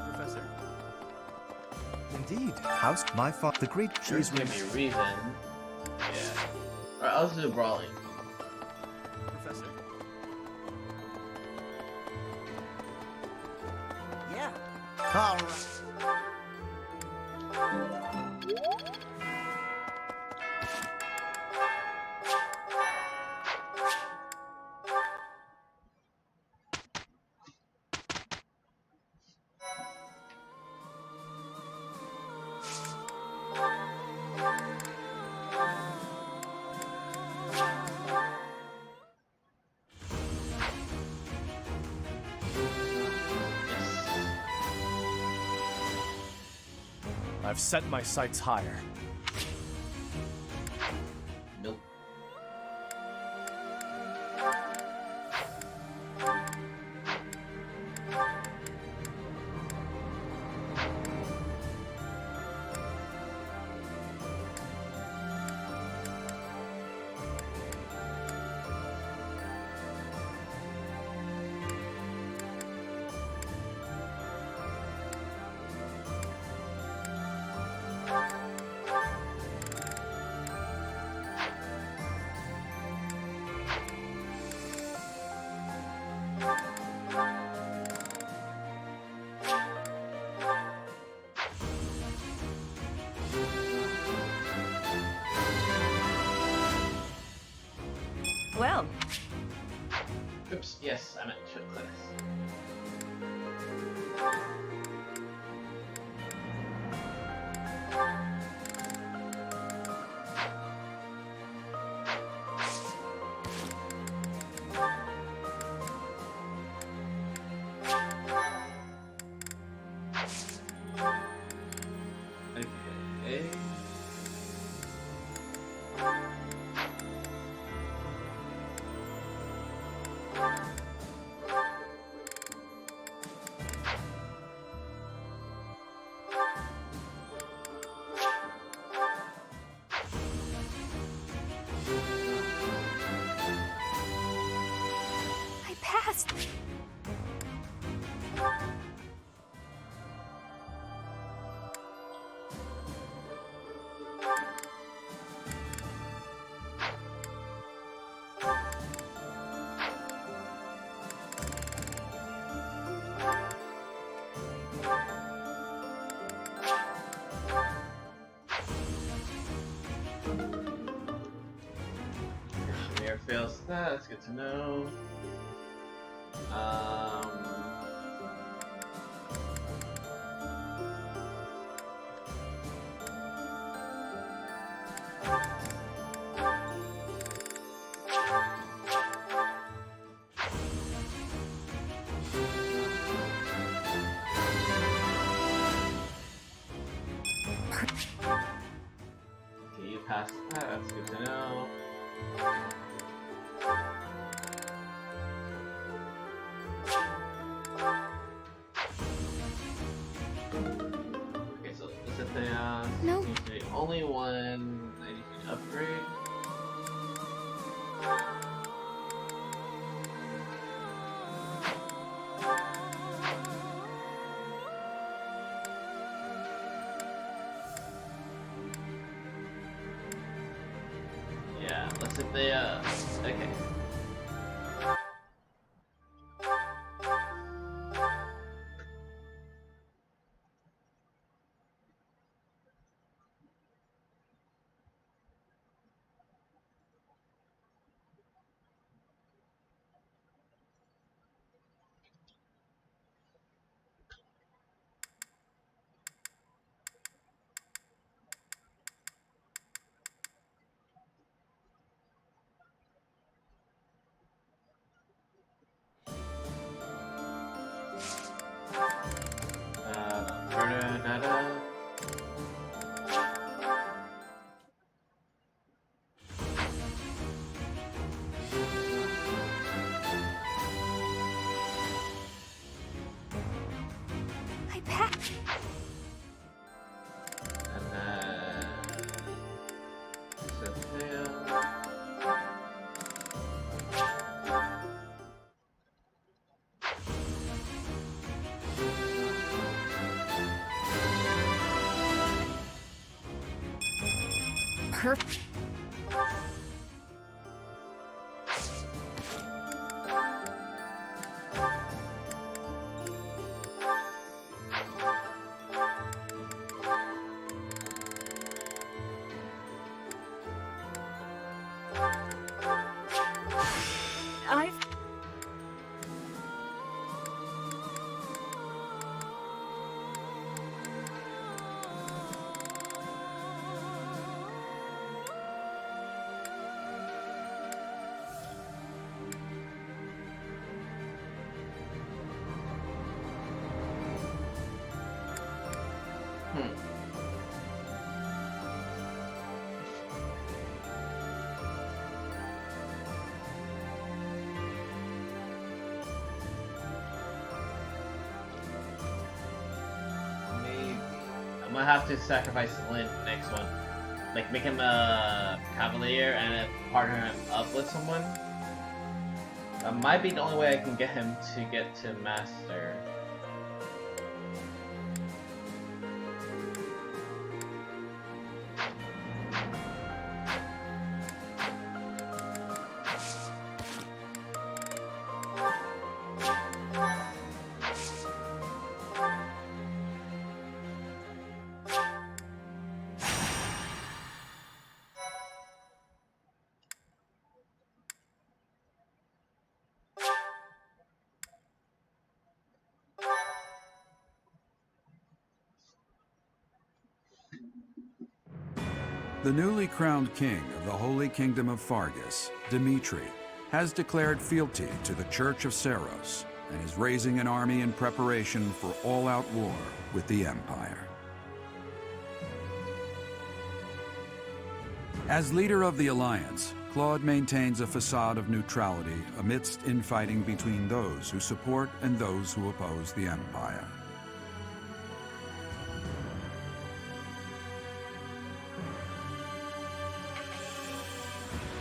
Professor. Indeed. House, my father, the great There's gonna be a reason. Yeah. Alright, I'll just do brawling. Professor. Yeah. Alright. I've set my sights higher. Nope. Well. Oops, yes, I meant ship class. Okay. I passed. Engineer fails that, that's good to know. Okay, you passed that, that's good to know. chaos. No. Seems to be the only one I need to upgrade. Yeah, let's hit the okay. Da-da-da-da. I packed. And then Cynthia. Perfect. I've... Maybe. I'm gonna have to sacrifice Lynn next one. Like, make him a cavalier and partner him up with someone. That might be the only way I can get him to get to master. The newly crowned king of the Holy Kingdom of Fargus, Dimitri, has declared fealty to the Church of Saros and is raising an army in preparation for all-out war with the Empire. As leader of the Alliance, Claude maintains a facade of neutrality amidst infighting between those who support and those who oppose the Empire.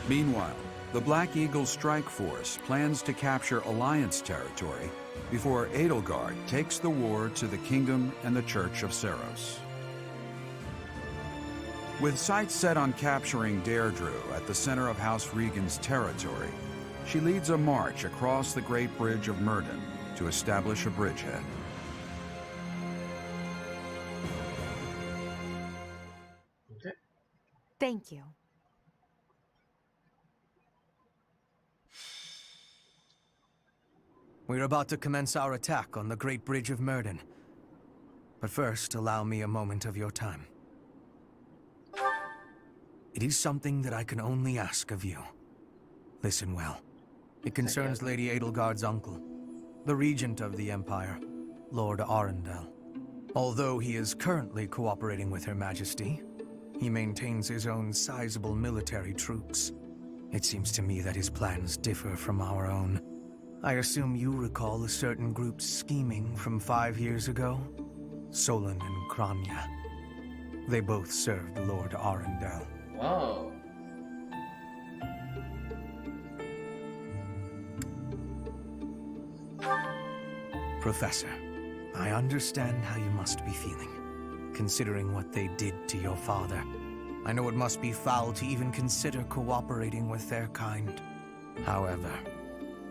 Meanwhile, the Black Eagle Strike Force plans to capture Alliance territory before Edelgard takes the war to the Kingdom and the Church of Saros. With sights set on capturing Deirdre at the center of House Regan's territory, she leads a march across the Great Bridge of Myrddin to establish a bridgehead. Thank you. We're about to commence our attack on the Great Bridge of Myrddin. But first, allow me a moment of your time. It is something that I can only ask of you. Listen well. It concerns Lady Edelgard's uncle, the Regent of the Empire, Lord Arundel. Although he is currently cooperating with Her Majesty, he maintains his own sizable military troops. It seems to me that his plans differ from our own. I assume you recall a certain group's scheming from 5 years ago? Solon and Kranya. They both served Lord Arundel. Oh. Professor, I understand how you must be feeling, considering what they did to your father. I know it must be foul to even consider cooperating with their kind. However,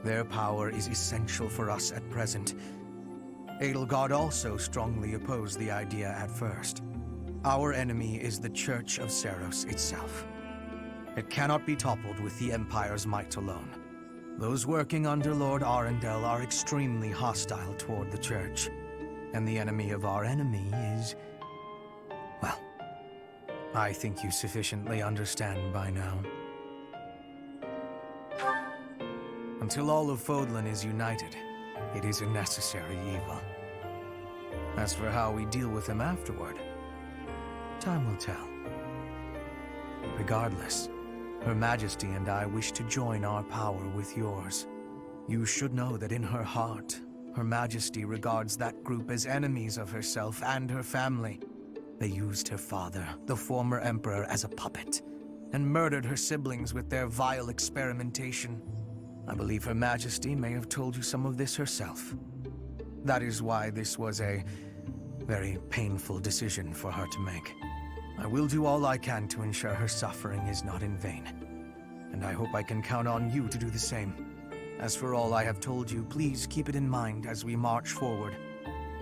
their power is essential for us at present. Edelgard also strongly opposed the idea at first. Our enemy is the Church of Seros itself. It cannot be toppled with the Empire's might alone. Those working under Lord Arundel are extremely hostile toward the Church. And the enemy of our enemy is... well, I think you sufficiently understand by now. Until all of Fodlan is united, it is a necessary evil. As for how we deal with them afterward, time will tell. Regardless, Her Majesty and I wish to join our power with yours. You should know that in her heart, Her Majesty regards that group as enemies of herself and her family. They used her father, the former Emperor, as a puppet, and murdered her siblings with their vile experimentation. I believe Her Majesty may have told you some of this herself. That is why this was a very painful decision for her to make. I will do all I can to ensure her suffering is not in vain. And I hope I can count on you to do the same. As for all I have told you, please keep it in mind as we march forward.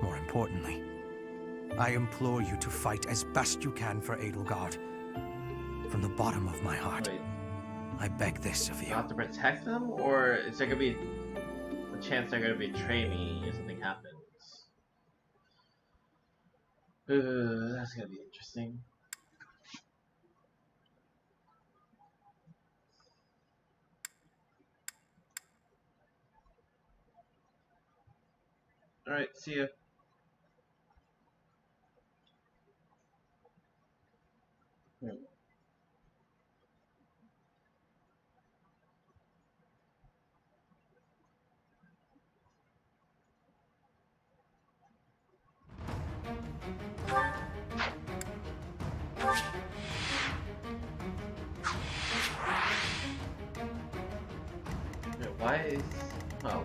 More importantly, I implore you to fight as best you can for Edelgard. From the bottom of my heart, Wait. I beg this of you. You have to protect them, or is there gonna be a chance they're gonna betray me if something happens? Ooh, that's gonna be interesting. Alright, see ya.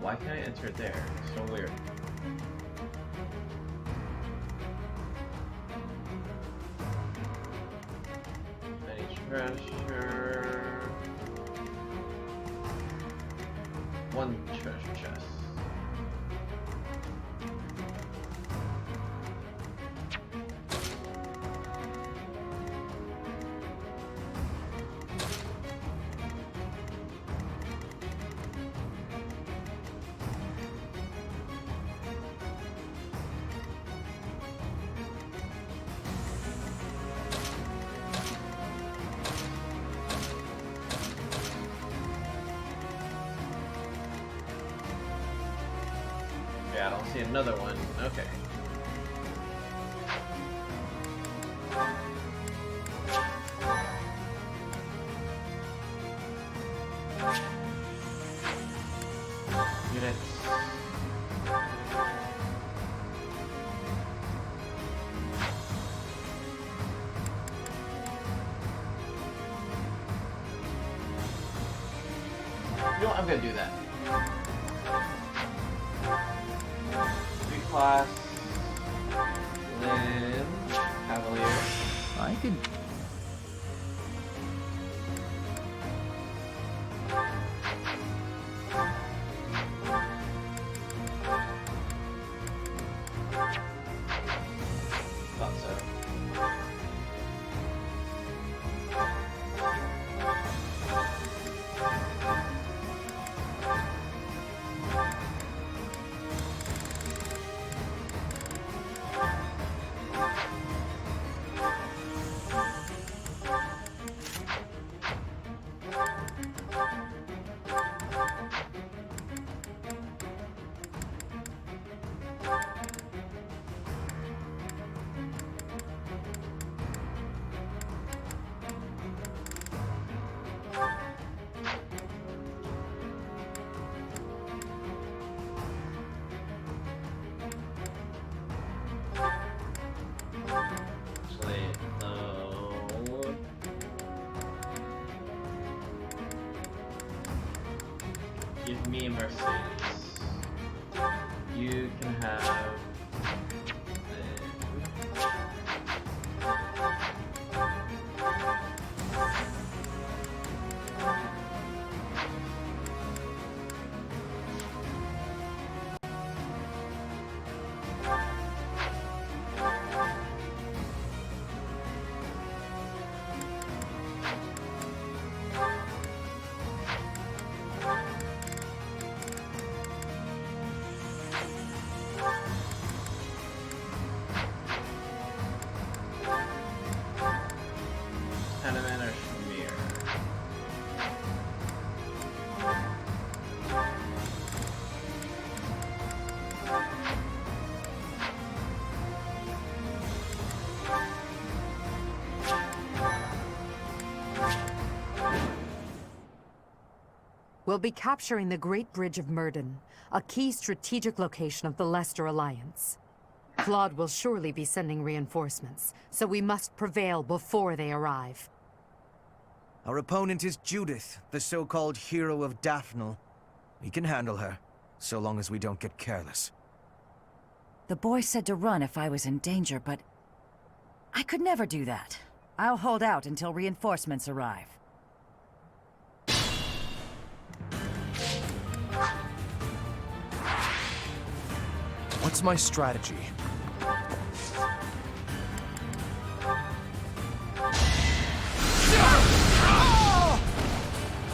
Why can't I enter there? It's so weird. Any treasure? One treasure chest. Yeah, I don't see another one. Okay. Units. You know what? I'm gonna do that. Class, Lynn, Cavalier. I could... Thought so. me Mercedes. You can have... Hanneman or Schmear. We'll be capturing the Great Bridge of Myrden, a key strategic location of the Leicester Alliance. Claude will surely be sending reinforcements, so we must prevail before they arrive. Our opponent is Judith, the so-called hero of Daphnel. We can handle her, so long as we don't get careless. The boy said to run if I was in danger, but I could never do that. I'll hold out until reinforcements arrive. What's my strategy?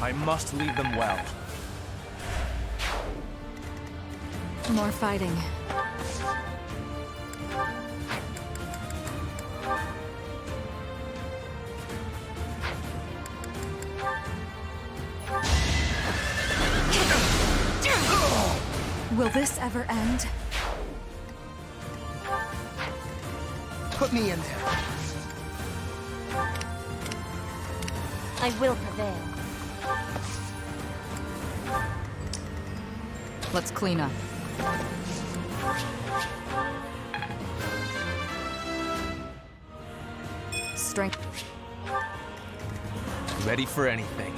I must lead them well. More fighting. Will this ever end? Put me in there. I will prevail. Let's clean up. Strength. Ready for anything.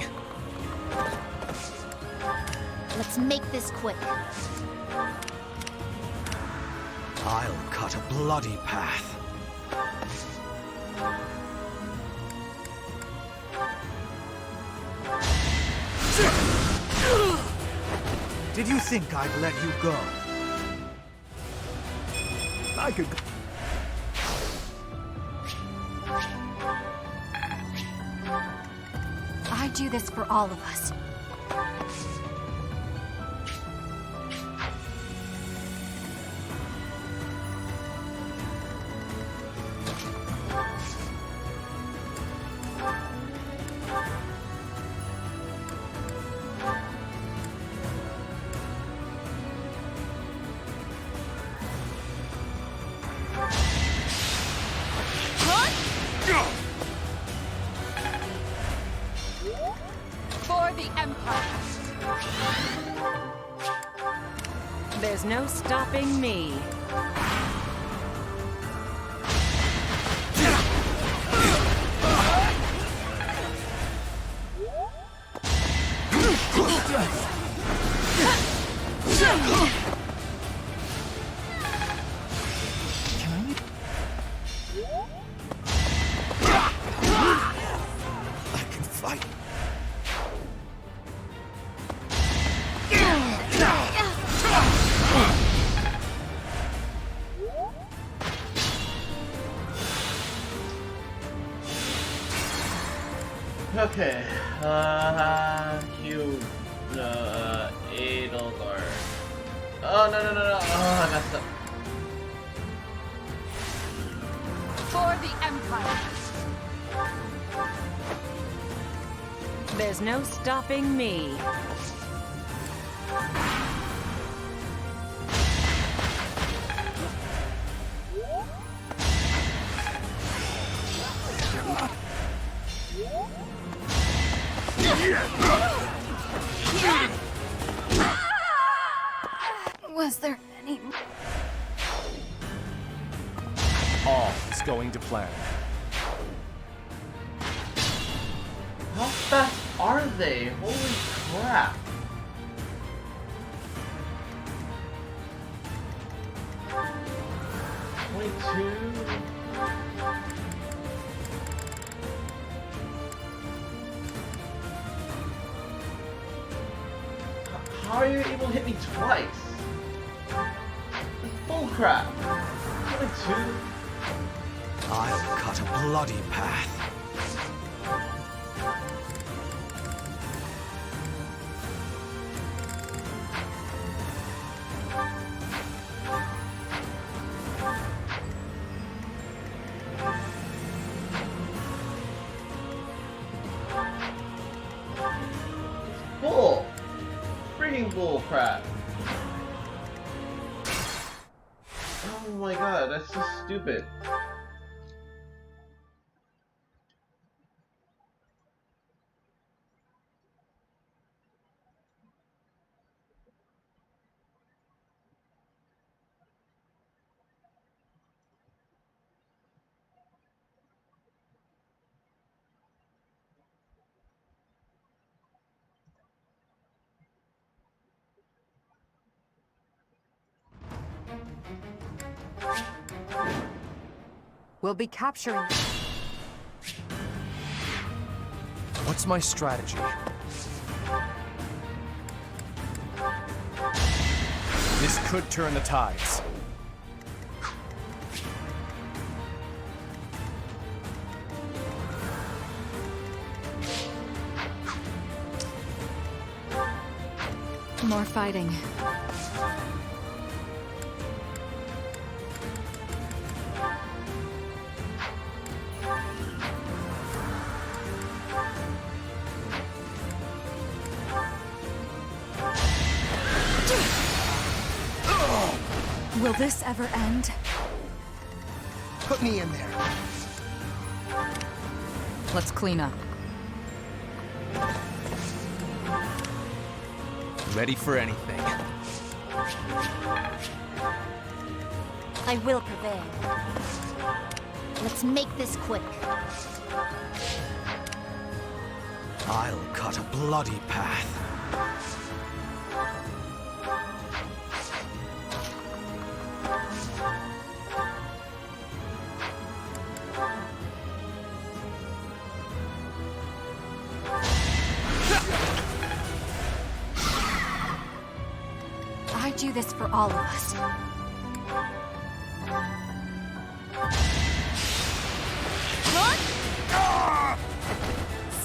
Let's make this quick. I'll cut a bloody path. Did you think I'd let you go? I could... I do this for all of us. For the Empire! There's no stopping me. I can fight. Okay, Edelgard. Oh, no, oh, I messed up. For the Empire! There's no stopping me. Was there any... All is going to plan. How fast are they? Holy crap. 22? How are you able to hit me twice? Bullcrap! 22? I'll cut a bloody path. Bull! Freaking bull crap! Oh my god, that's so stupid. We'll be capturing... What's my strategy? This could turn the tides. More fighting. Will this ever end? Put me in there. Let's clean up. Ready for anything. I will prevail. Let's make this quick. I'll cut a bloody path. I do this for all of us.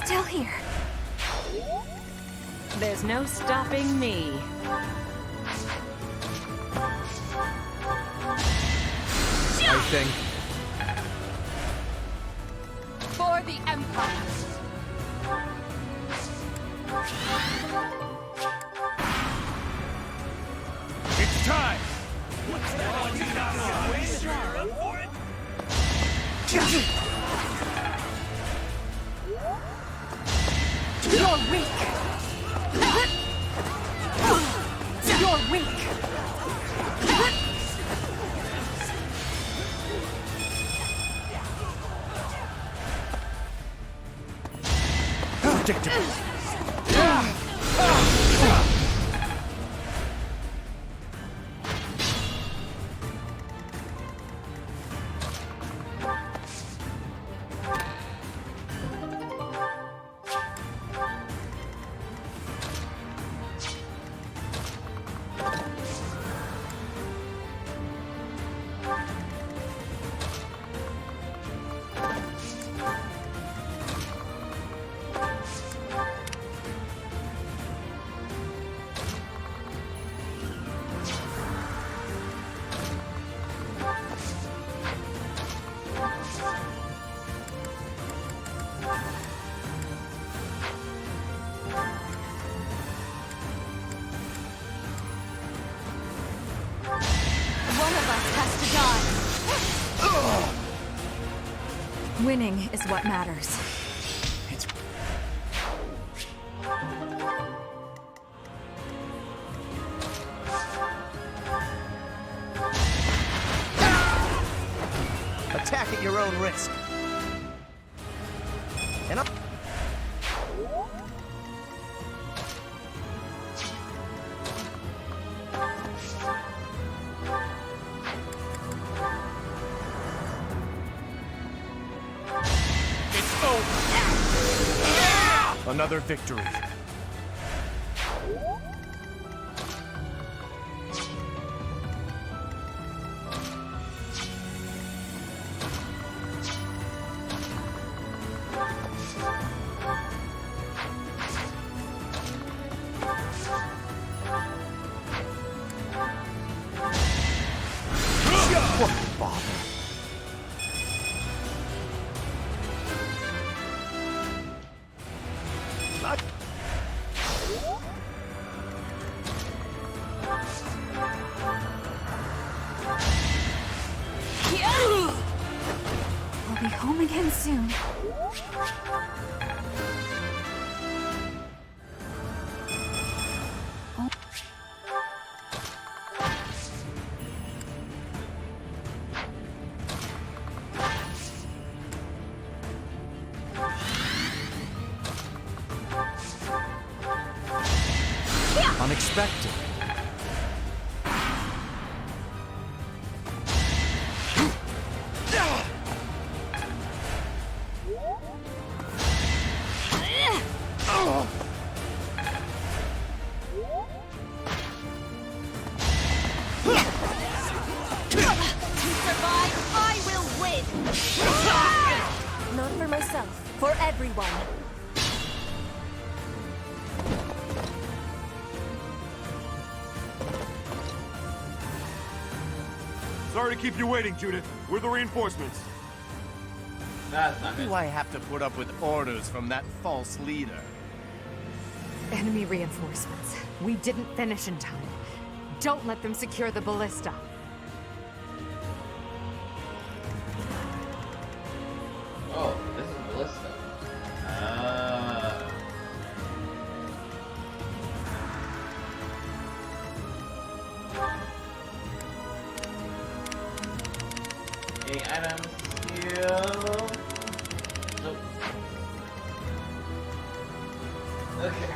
Still here. There's no stopping me. I think. For the Empire. It's time! You're weak. You're weak. Predictable. One of us has to die. Winning is what matters. Attack at your own risk. And up. Another victory. What bother? We'll be home again soon. Unexpected. Not for myself, for everyone. Sorry to keep you waiting, Judith. We're the reinforcements. That's not good. Do I have to put up with orders from that false leader? Enemy reinforcements. We didn't finish in time. Don't let them secure the ballista. Oh, this is ballista. Any items here? Nope. Okay.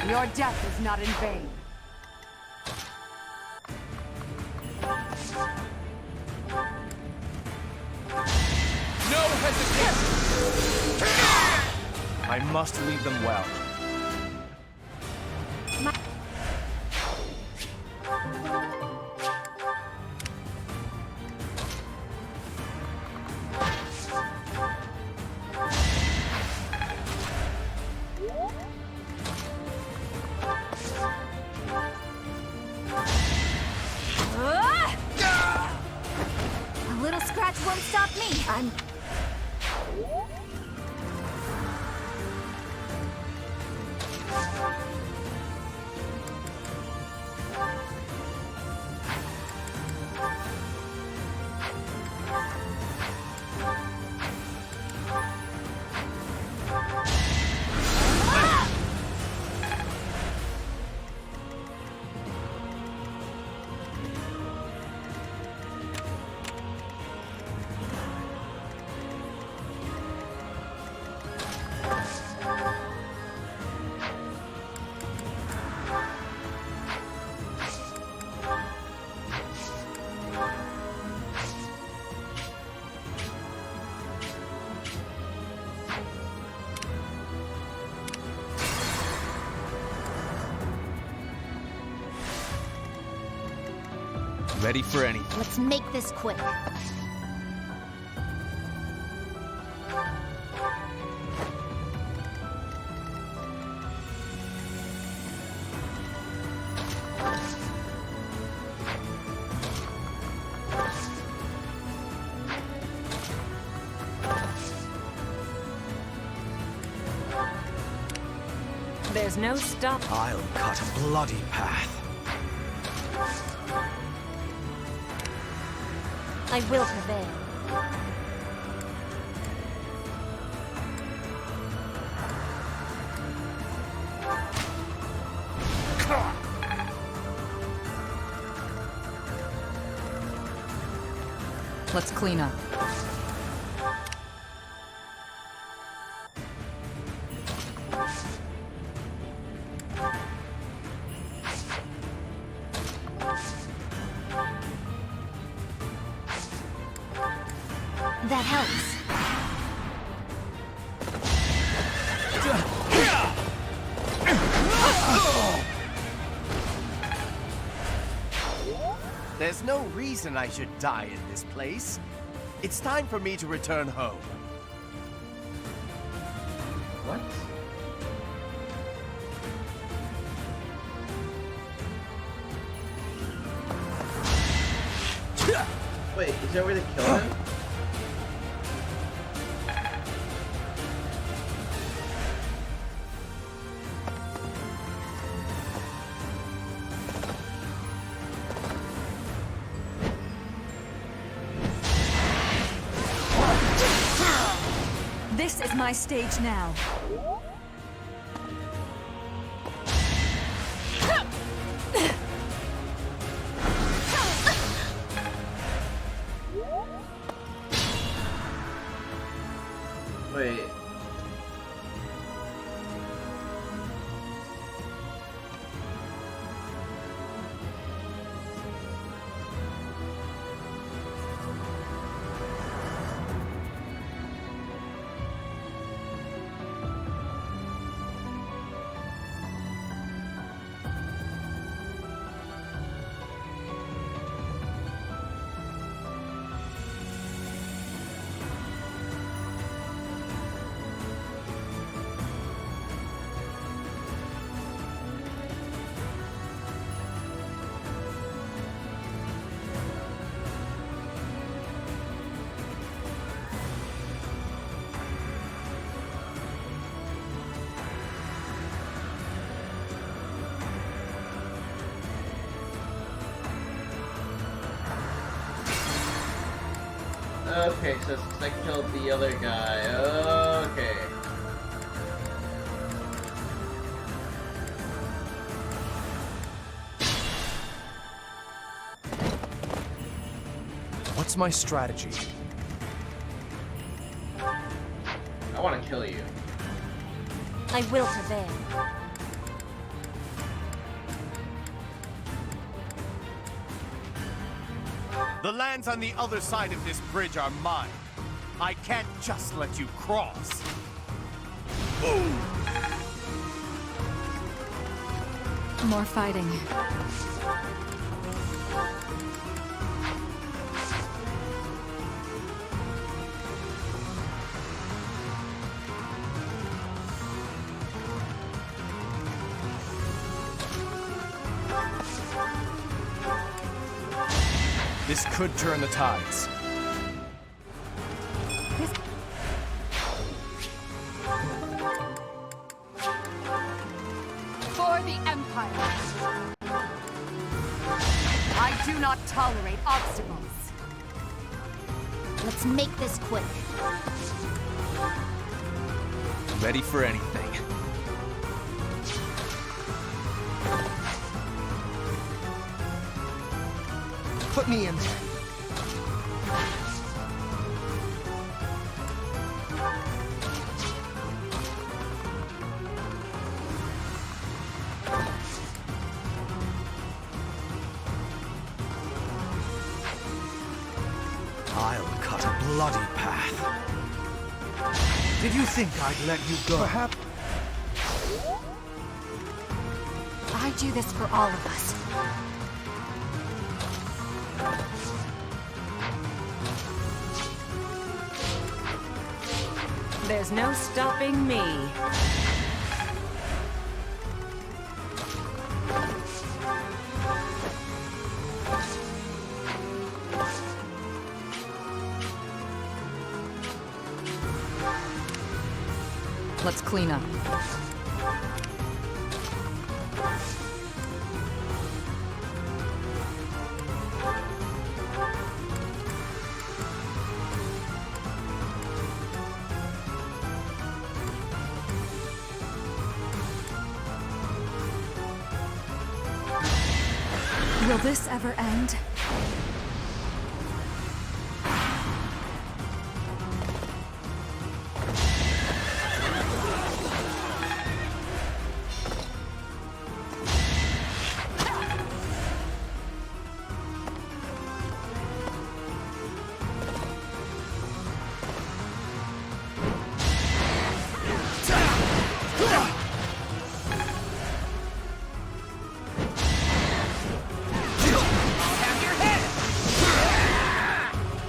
Your death is not in vain. No hesitation! I must lead them well. A little scratch won't stop me. I'm... Ready for anything. Let's make this quick. There's no stop. I'll cut a bloody path. I will prevail. Let's clean up. That helps. There's no reason I should die in this place. It's time for me to return home. What? Wait, is there a way to kill him? This is my stage now. Wait. Okay, so it's 'cause I killed the other guy. Okay. What's my strategy? I want to kill you. I will prevail. The lands on the other side of this bridge are mine. I can't just let you cross. More fighting. This could turn the tides. For the Empire. I do not tolerate obstacles. Let's make this quick. Ready for anything. Put me in there. I'll cut a bloody path. Did you think I'd let you go? Perhaps. I do this for all of us. There's no stopping me. Let's clean up. Will this ever end?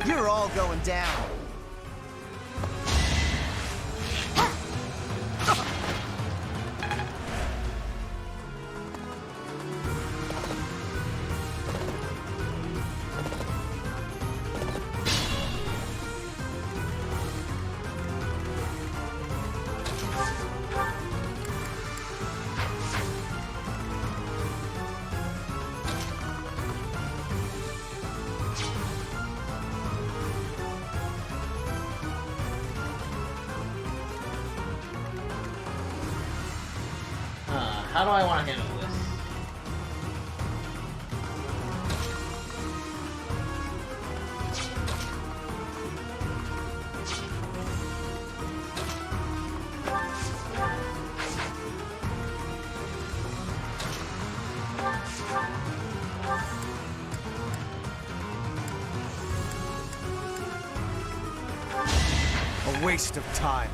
You're all going down. How do I want to handle this? A waste of time.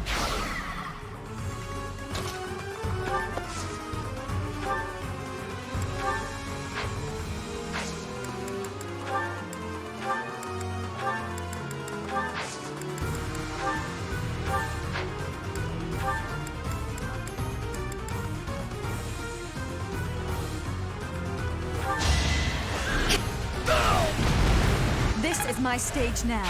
This is my stage now.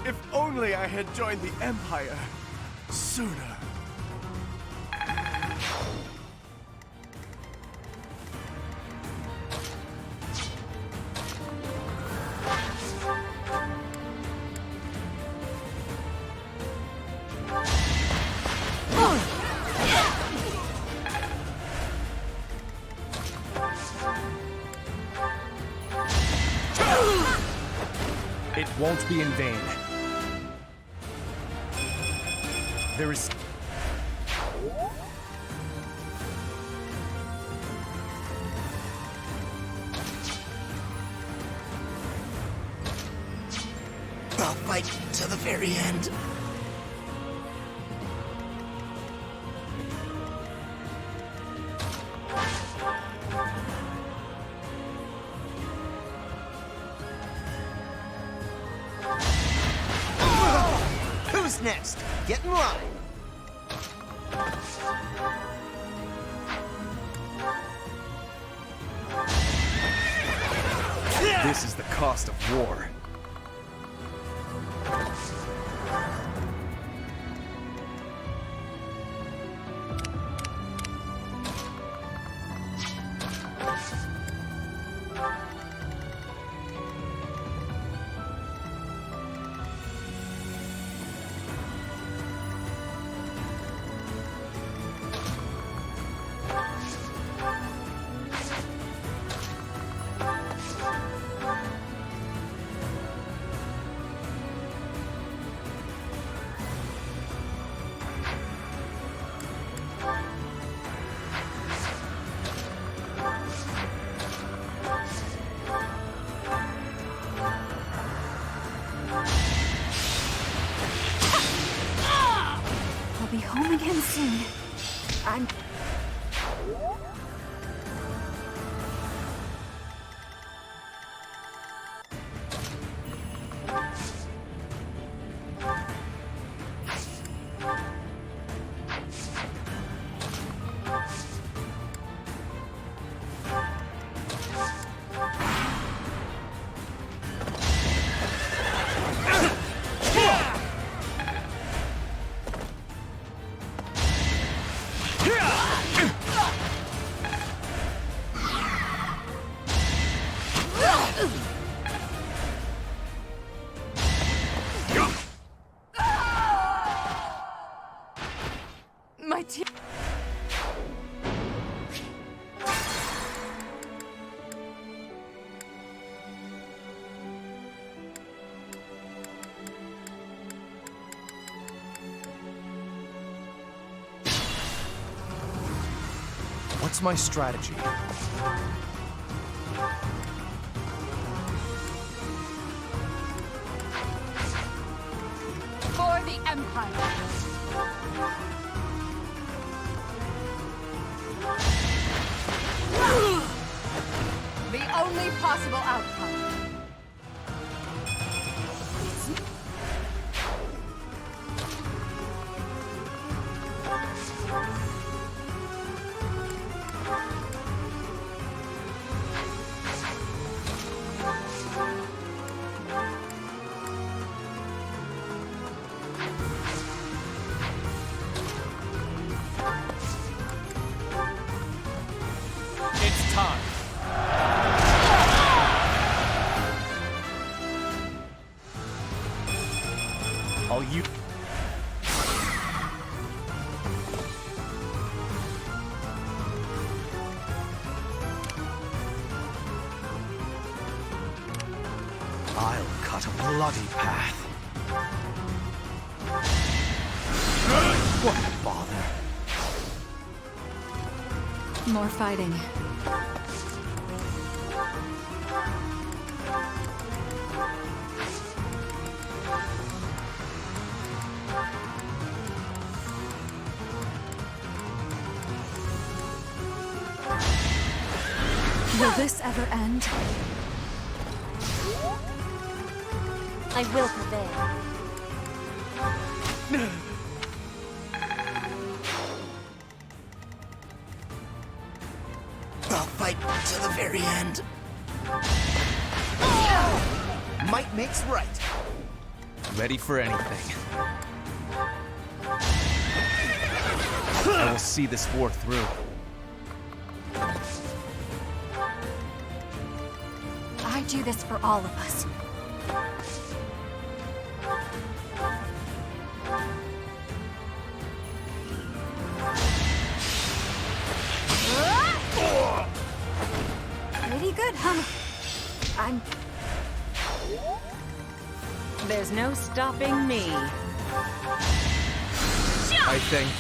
If only I had joined the Empire sooner. It won't be in vain. There is... I'll fight to the very end. Who's next? Get in line. This is the cost of war. I'll be home again soon. I'm... What's my strategy? For the Empire. The only possible outcome. It's time. I'll use... I'll cut a bloody path. What a bother. More fighting. Will this ever end? I will prevail. I'll fight to the very end. Might makes right. Ready for anything. I will see this war through. I do this for all of us. Pretty good, huh? I'm... There's no stopping me. I think.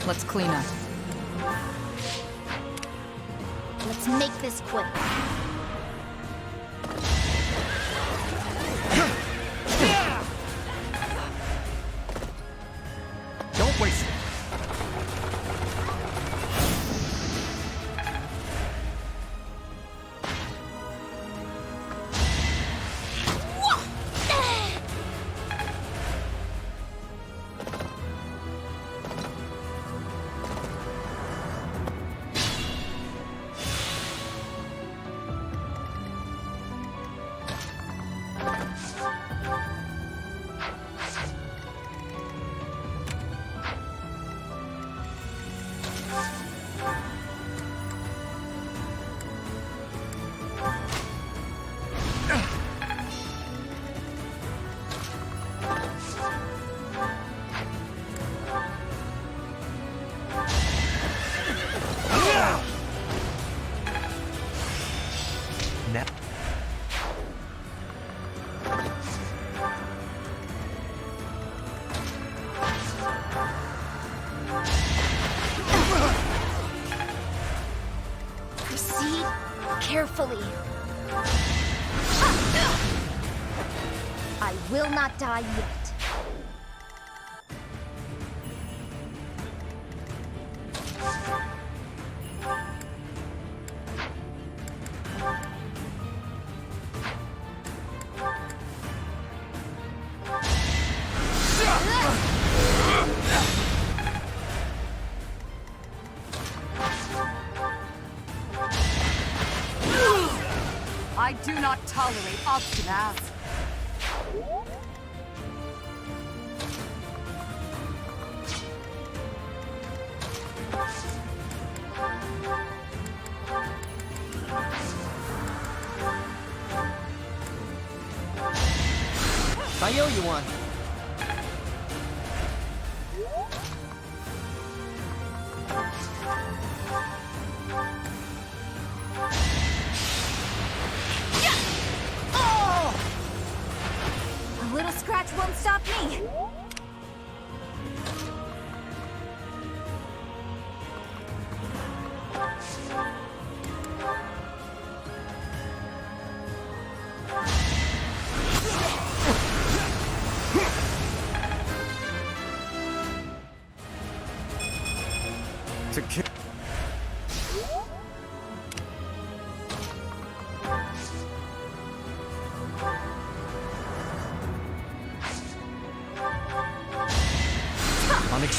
Let's clean up. Let's make this quick. Don't waste it. Proceed carefully. I will not die yet. I do not tolerate obstinacy. I owe you one. A little scratch won't stop me.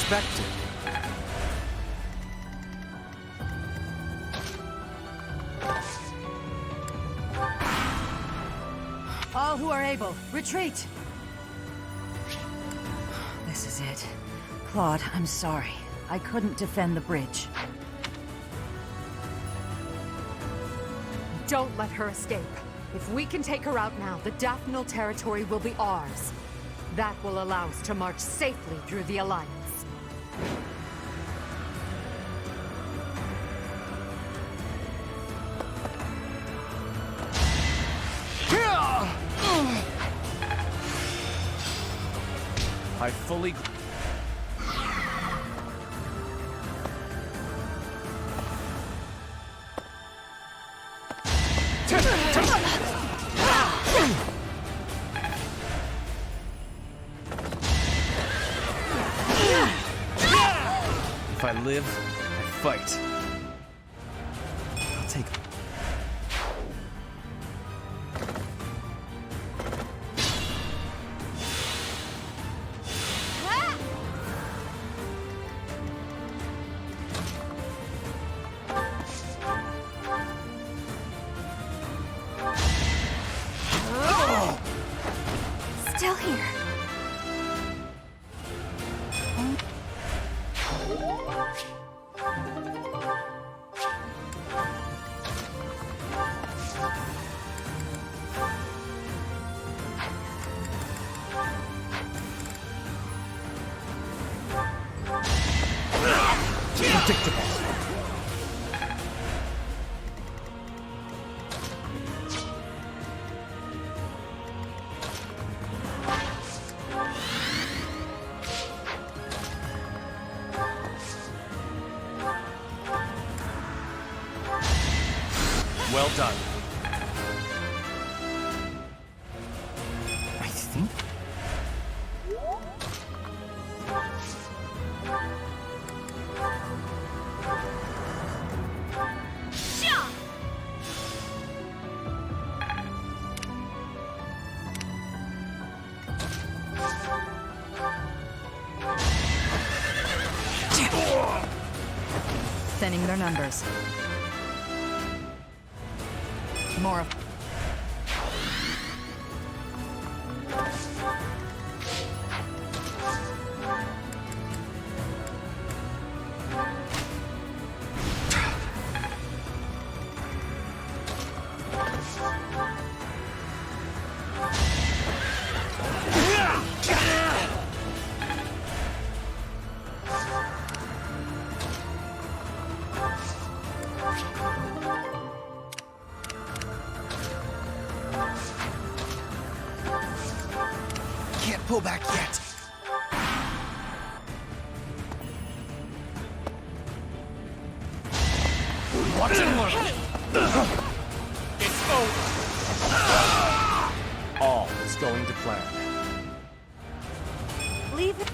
expected. All who are able, retreat! This is it. Claude, I'm sorry. I couldn't defend the bridge. Don't let her escape. If we can take her out now, the Daphne territory will be ours. That will allow us to march safely through the Alliance. I fully... If I live, I fight. I'll take... Still here. Predictable. Well done. I think... Thinning their numbers. More of... Can't pull back yet. Watch and learn. It's over. All is going to plan. Leave it.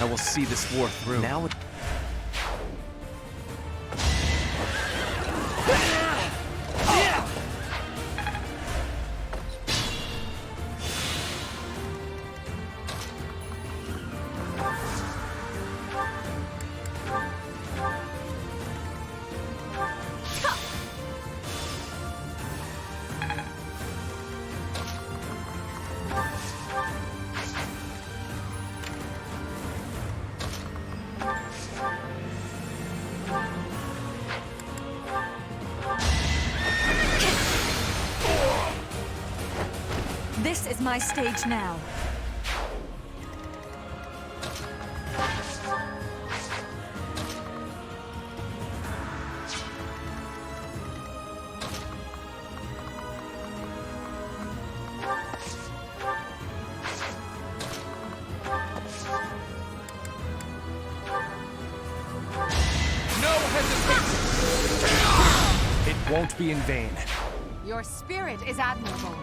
I will see this war through. Now it... This is my stage now. No hesitation! It won't be in vain. Your spirit is admirable.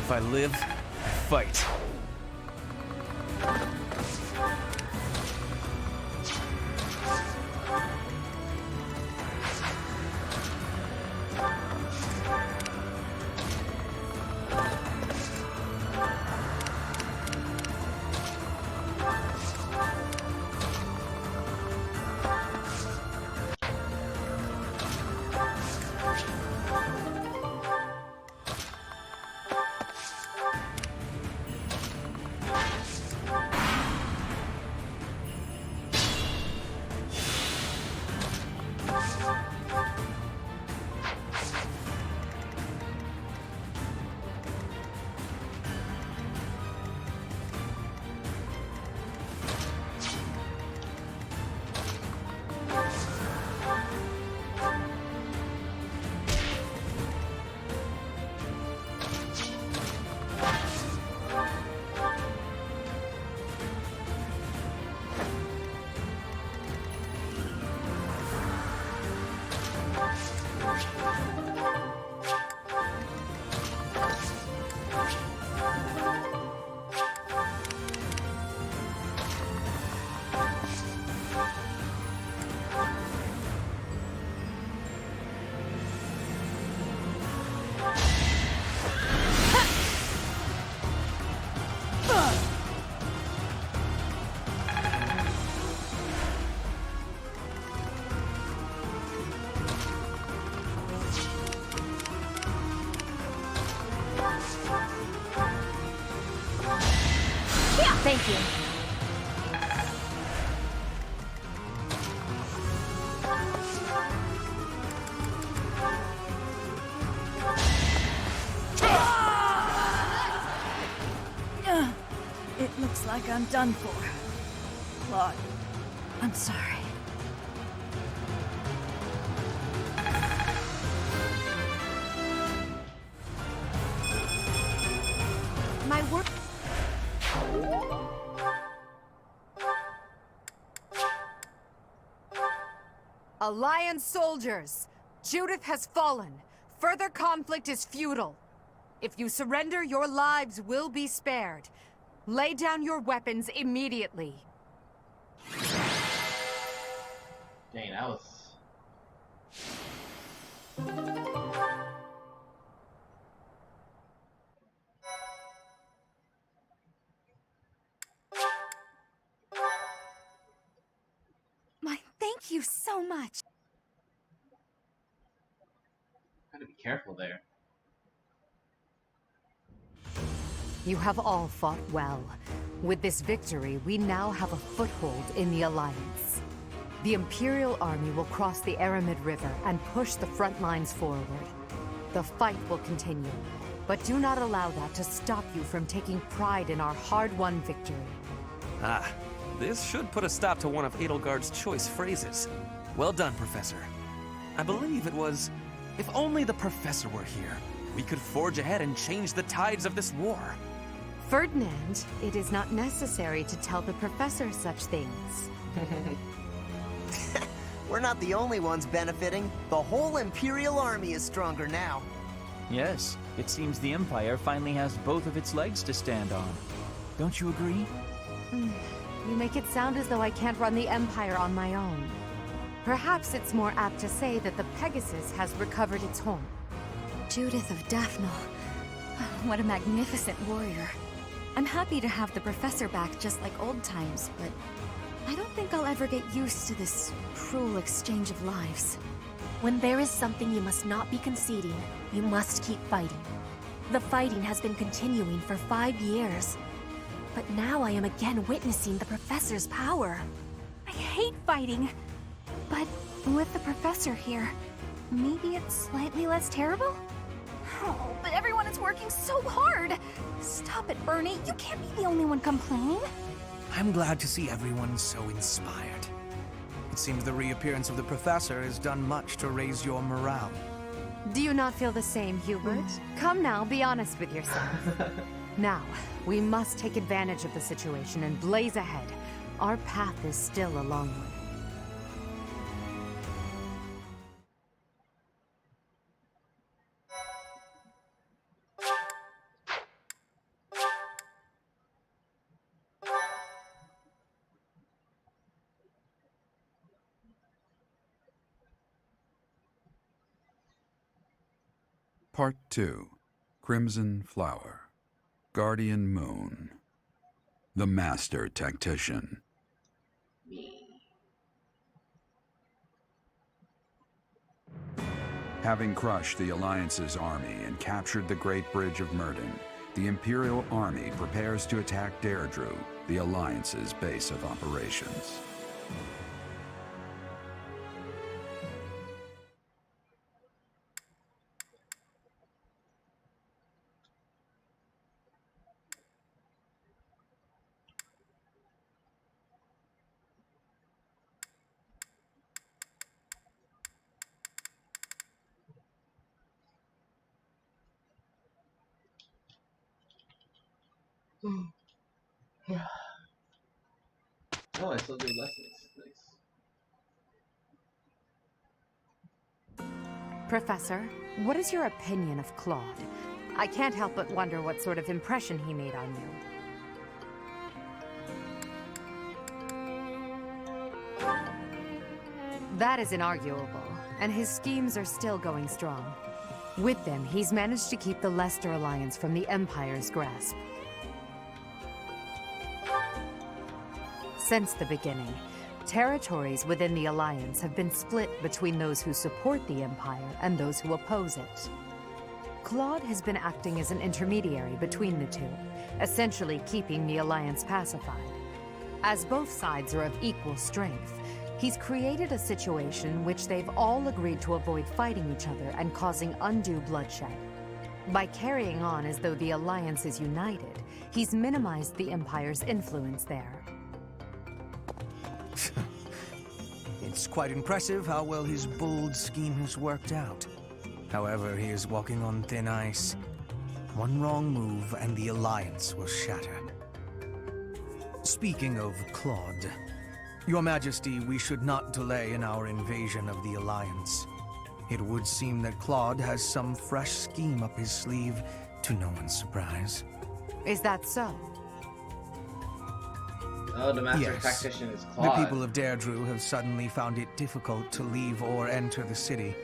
If I live, I fight. Thank you. It looks like I'm done for. Claude, I'm sorry. My work. Alliance soldiers! Judith has fallen. Further conflict is futile. If you surrender, your lives will be spared. Lay down your weapons immediately. Dang, that was... Thank you so much. Gotta be careful there. You have all fought well. With this victory, we now have a foothold in the Alliance. The Imperial Army will cross the Aramid River and push the front lines forward. The fight will continue, but do not allow that to stop you from taking pride in our hard-won victory. Ah, this should put a stop to one of Edelgard's choice phrases. Well done, Professor. I believe it was, if only the Professor were here, we could forge ahead and change the tides of this war. Ferdinand, it is not necessary to tell the Professor such things. We're not the only ones benefiting. The whole Imperial Army is stronger now. Yes, it seems the Empire finally has both of its legs to stand on. Don't you agree? You make it sound as though I can't run the Empire on my own. Perhaps it's more apt to say that the Pegasus has recovered its home. Judith of Daphne. What a magnificent warrior. I'm happy to have the Professor back just like old times, but I don't think I'll ever get used to this cruel exchange of lives. When there is something you must not be conceding, you must keep fighting. The fighting has been continuing for 5 years. But now I am again witnessing the Professor's power. I hate fighting. But with the Professor here, maybe it's slightly less terrible? Oh, but everyone is working so hard! Stop it, Bernie. You can't be the only one complaining. I'm glad to see everyone so inspired. It seems the reappearance of the Professor has done much to raise your morale. Do you not feel the same, Hubert? Come now, be honest with yourself. Now, we must take advantage of the situation and blaze ahead. Our path is still a long one. Part 2. Crimson Flower. Guardian Moon. The Master Tactician. Having crushed the Alliance's army and captured the Great Bridge of Myrden, the Imperial Army prepares to attack Deirdre, the Alliance's base of operations. Oh, I still do lessons. Nice. Professor, what is your opinion of Claude? I can't help but wonder what sort of impression he made on you. That is inarguable, and his schemes are still going strong. With them, he's managed to keep the Leicester Alliance from the Empire's grasp. Since the beginning, territories within the Alliance have been split between those who support the Empire and those who oppose it. Claude has been acting as an intermediary between the two, essentially keeping the Alliance pacified. As both sides are of equal strength, he's created a situation which they've all agreed to avoid fighting each other and causing undue bloodshed. By carrying on as though the Alliance is united, he's minimized the Empire's influence there. It's quite impressive how well his bold scheme has worked out. However, he is walking on thin ice. One wrong move and the Alliance will shatter. Speaking of Claude, Your Majesty, we should not delay in our invasion of the Alliance. It would seem that Claude has some fresh scheme up his sleeve, to no one's surprise. Is that so? Oh, the Master Yes. Tactician is Claude. The people of Deirdre have suddenly found it difficult to leave or enter the city.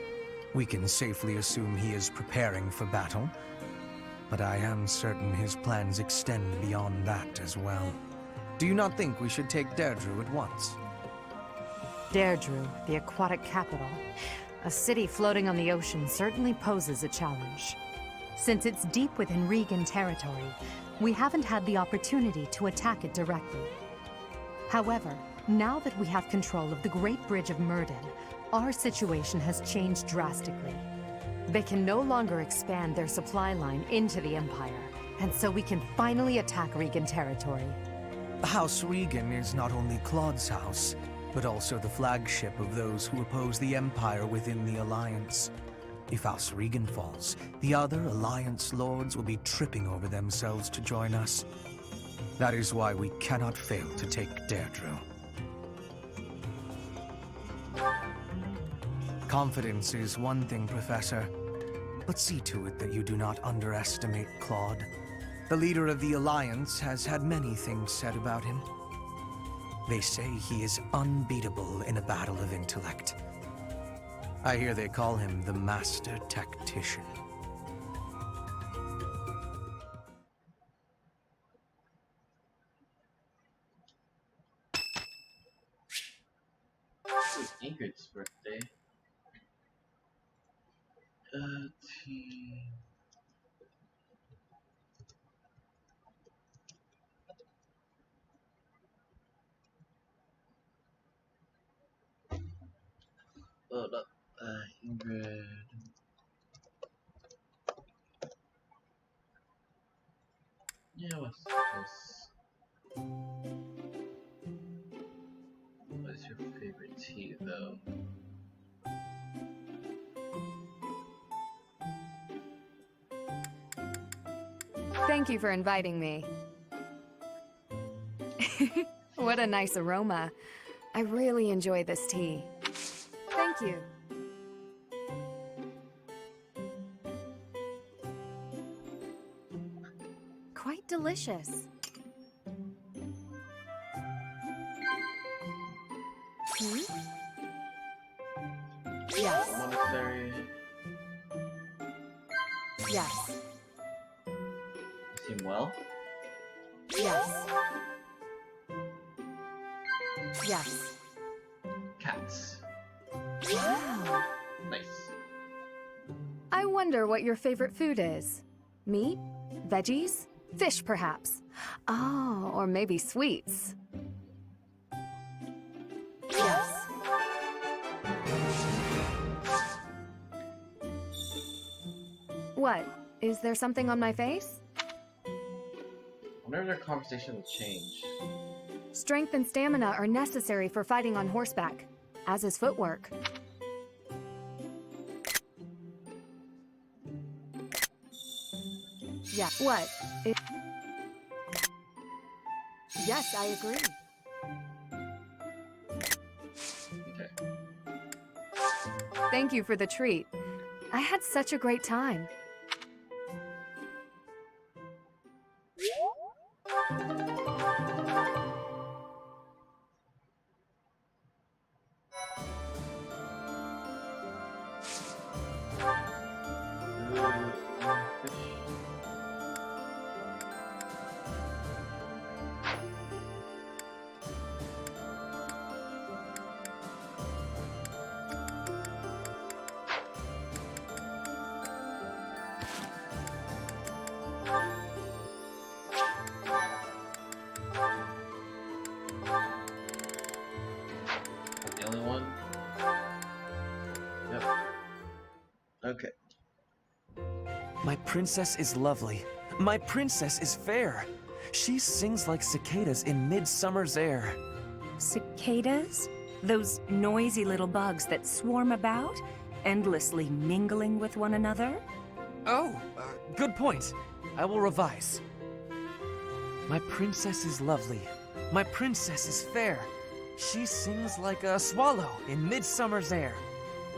We can safely assume he is preparing for battle, but I am certain his plans extend beyond that as well. Do you not think we should take Deirdre at once? Deirdre, the aquatic capital. A city floating on the ocean certainly poses a challenge. Since it's deep within Regan territory, we haven't had the opportunity to attack it directly. However, now that we have control of the Great Bridge of Myrden, our situation has changed drastically. They can no longer expand their supply line into the Empire, and so we can finally attack Regan territory. House Regan is not only Claude's house, but also the flagship of those who oppose the Empire within the Alliance. If House Regan falls, the other Alliance lords will be tripping over themselves to join us. That is why we cannot fail to take Deirdre. Confidence is one thing, Professor, but see to it that you do not underestimate Claude. The leader of the Alliance has had many things said about him. They say he is unbeatable in a battle of intellect. I hear they call him the Master Tactician. It's Ingrid's birthday. Hold up. Ingrid. Yeah, what's this? What is your favorite tea, though? Thank you for inviting me. What a nice aroma. I really enjoy this tea. Thank you. Quite delicious. Yes. Monastery. Yes. You seem well. Yes. Yes. Cats. Wow. Nice. I wonder what your favorite food is. Meat? Veggies? Fish, perhaps? Oh, or maybe sweets. Yes. What? Is there something on my face? I wonder if their conversation will change. Strength and stamina are necessary for fighting on horseback, as is footwork. Yeah, what? Yes, I agree. Okay. Thank you for the treat. I had such a great time. The only one? Yep. Okay. My princess is lovely. My princess is fair. She sings like cicadas in midsummer's air. Cicadas? Those noisy little bugs that swarm about, endlessly mingling with one another? Oh, good point. I will revise. My princess is lovely. My princess is fair. She sings like a swallow in midsummer's air.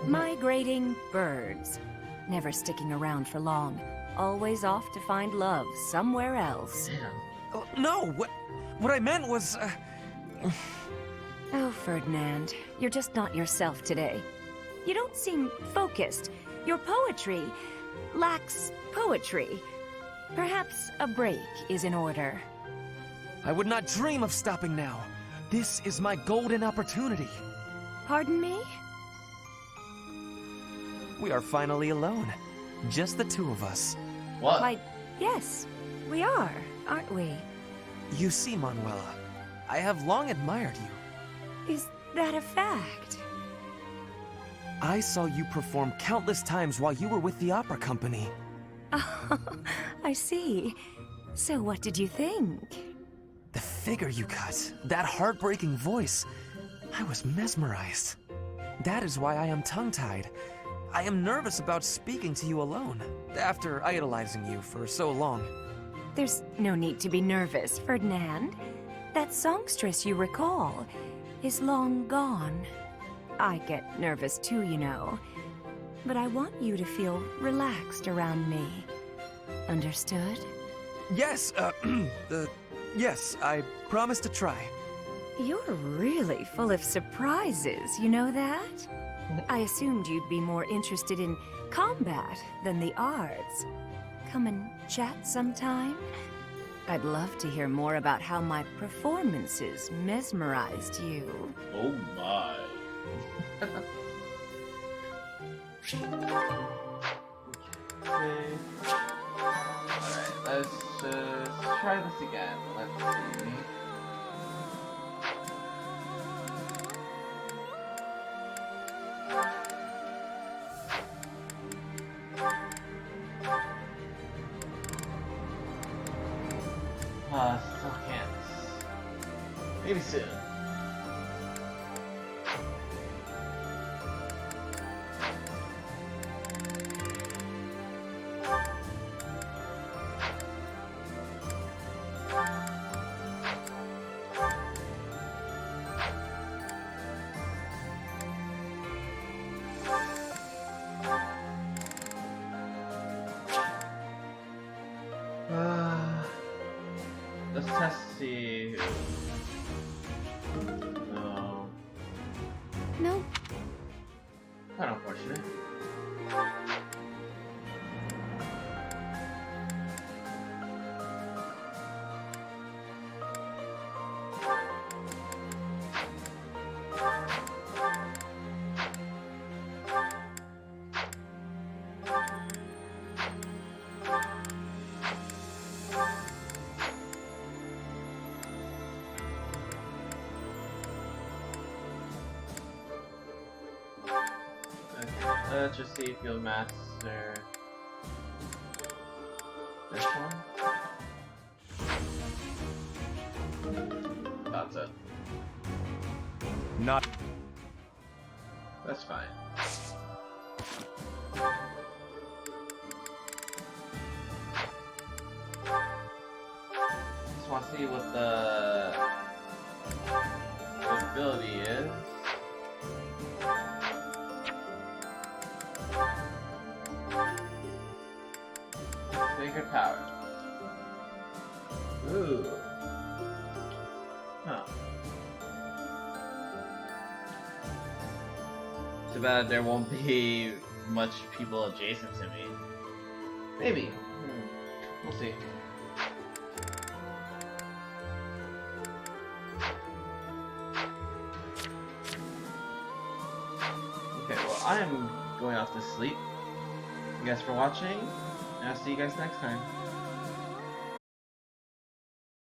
Migrating birds. Never sticking around for long. Always off to find love somewhere else. No, what I meant was... Oh, Ferdinand, you're just not yourself today. You don't seem focused. Your poetry lacks poetry. Perhaps a break is in order. I would not dream of stopping now. This is my golden opportunity. Pardon me? We are finally alone. Just the two of us. What? Why, yes, we are, aren't we? You see, Manuela, I have long admired you. Is that a fact? I saw you perform countless times while you were with the opera company. Oh, I see. So what did you think? The figure you cut, that heartbreaking voice, I was mesmerized. That is why I am tongue-tied. I am nervous about speaking to you alone, after idolizing you for so long. There's no need to be nervous, Ferdinand. That songstress you recall is long gone. I get nervous too, you know. But I want you to feel relaxed around me. Understood? Yes, yes, I promise to try. You're really full of surprises, you know that? I assumed you'd be more interested in combat than the arts. Come and chat sometime? I'd love to hear more about how my performances mesmerized you. Oh my. Okay. Alright, let's try this again. Let's see. Still can't. Maybe soon. Let's test see. No. No. Quite unfortunate. Let's just see if you'll master this one. That's it. Not. That's fine. Just want to see what the ability is. Sacred power. Ooh. Huh. Too bad there won't be much people adjacent to me. Maybe. We'll see. Okay, well, I am going off to sleep. Thank you guys for watching, and I'll see you guys next time.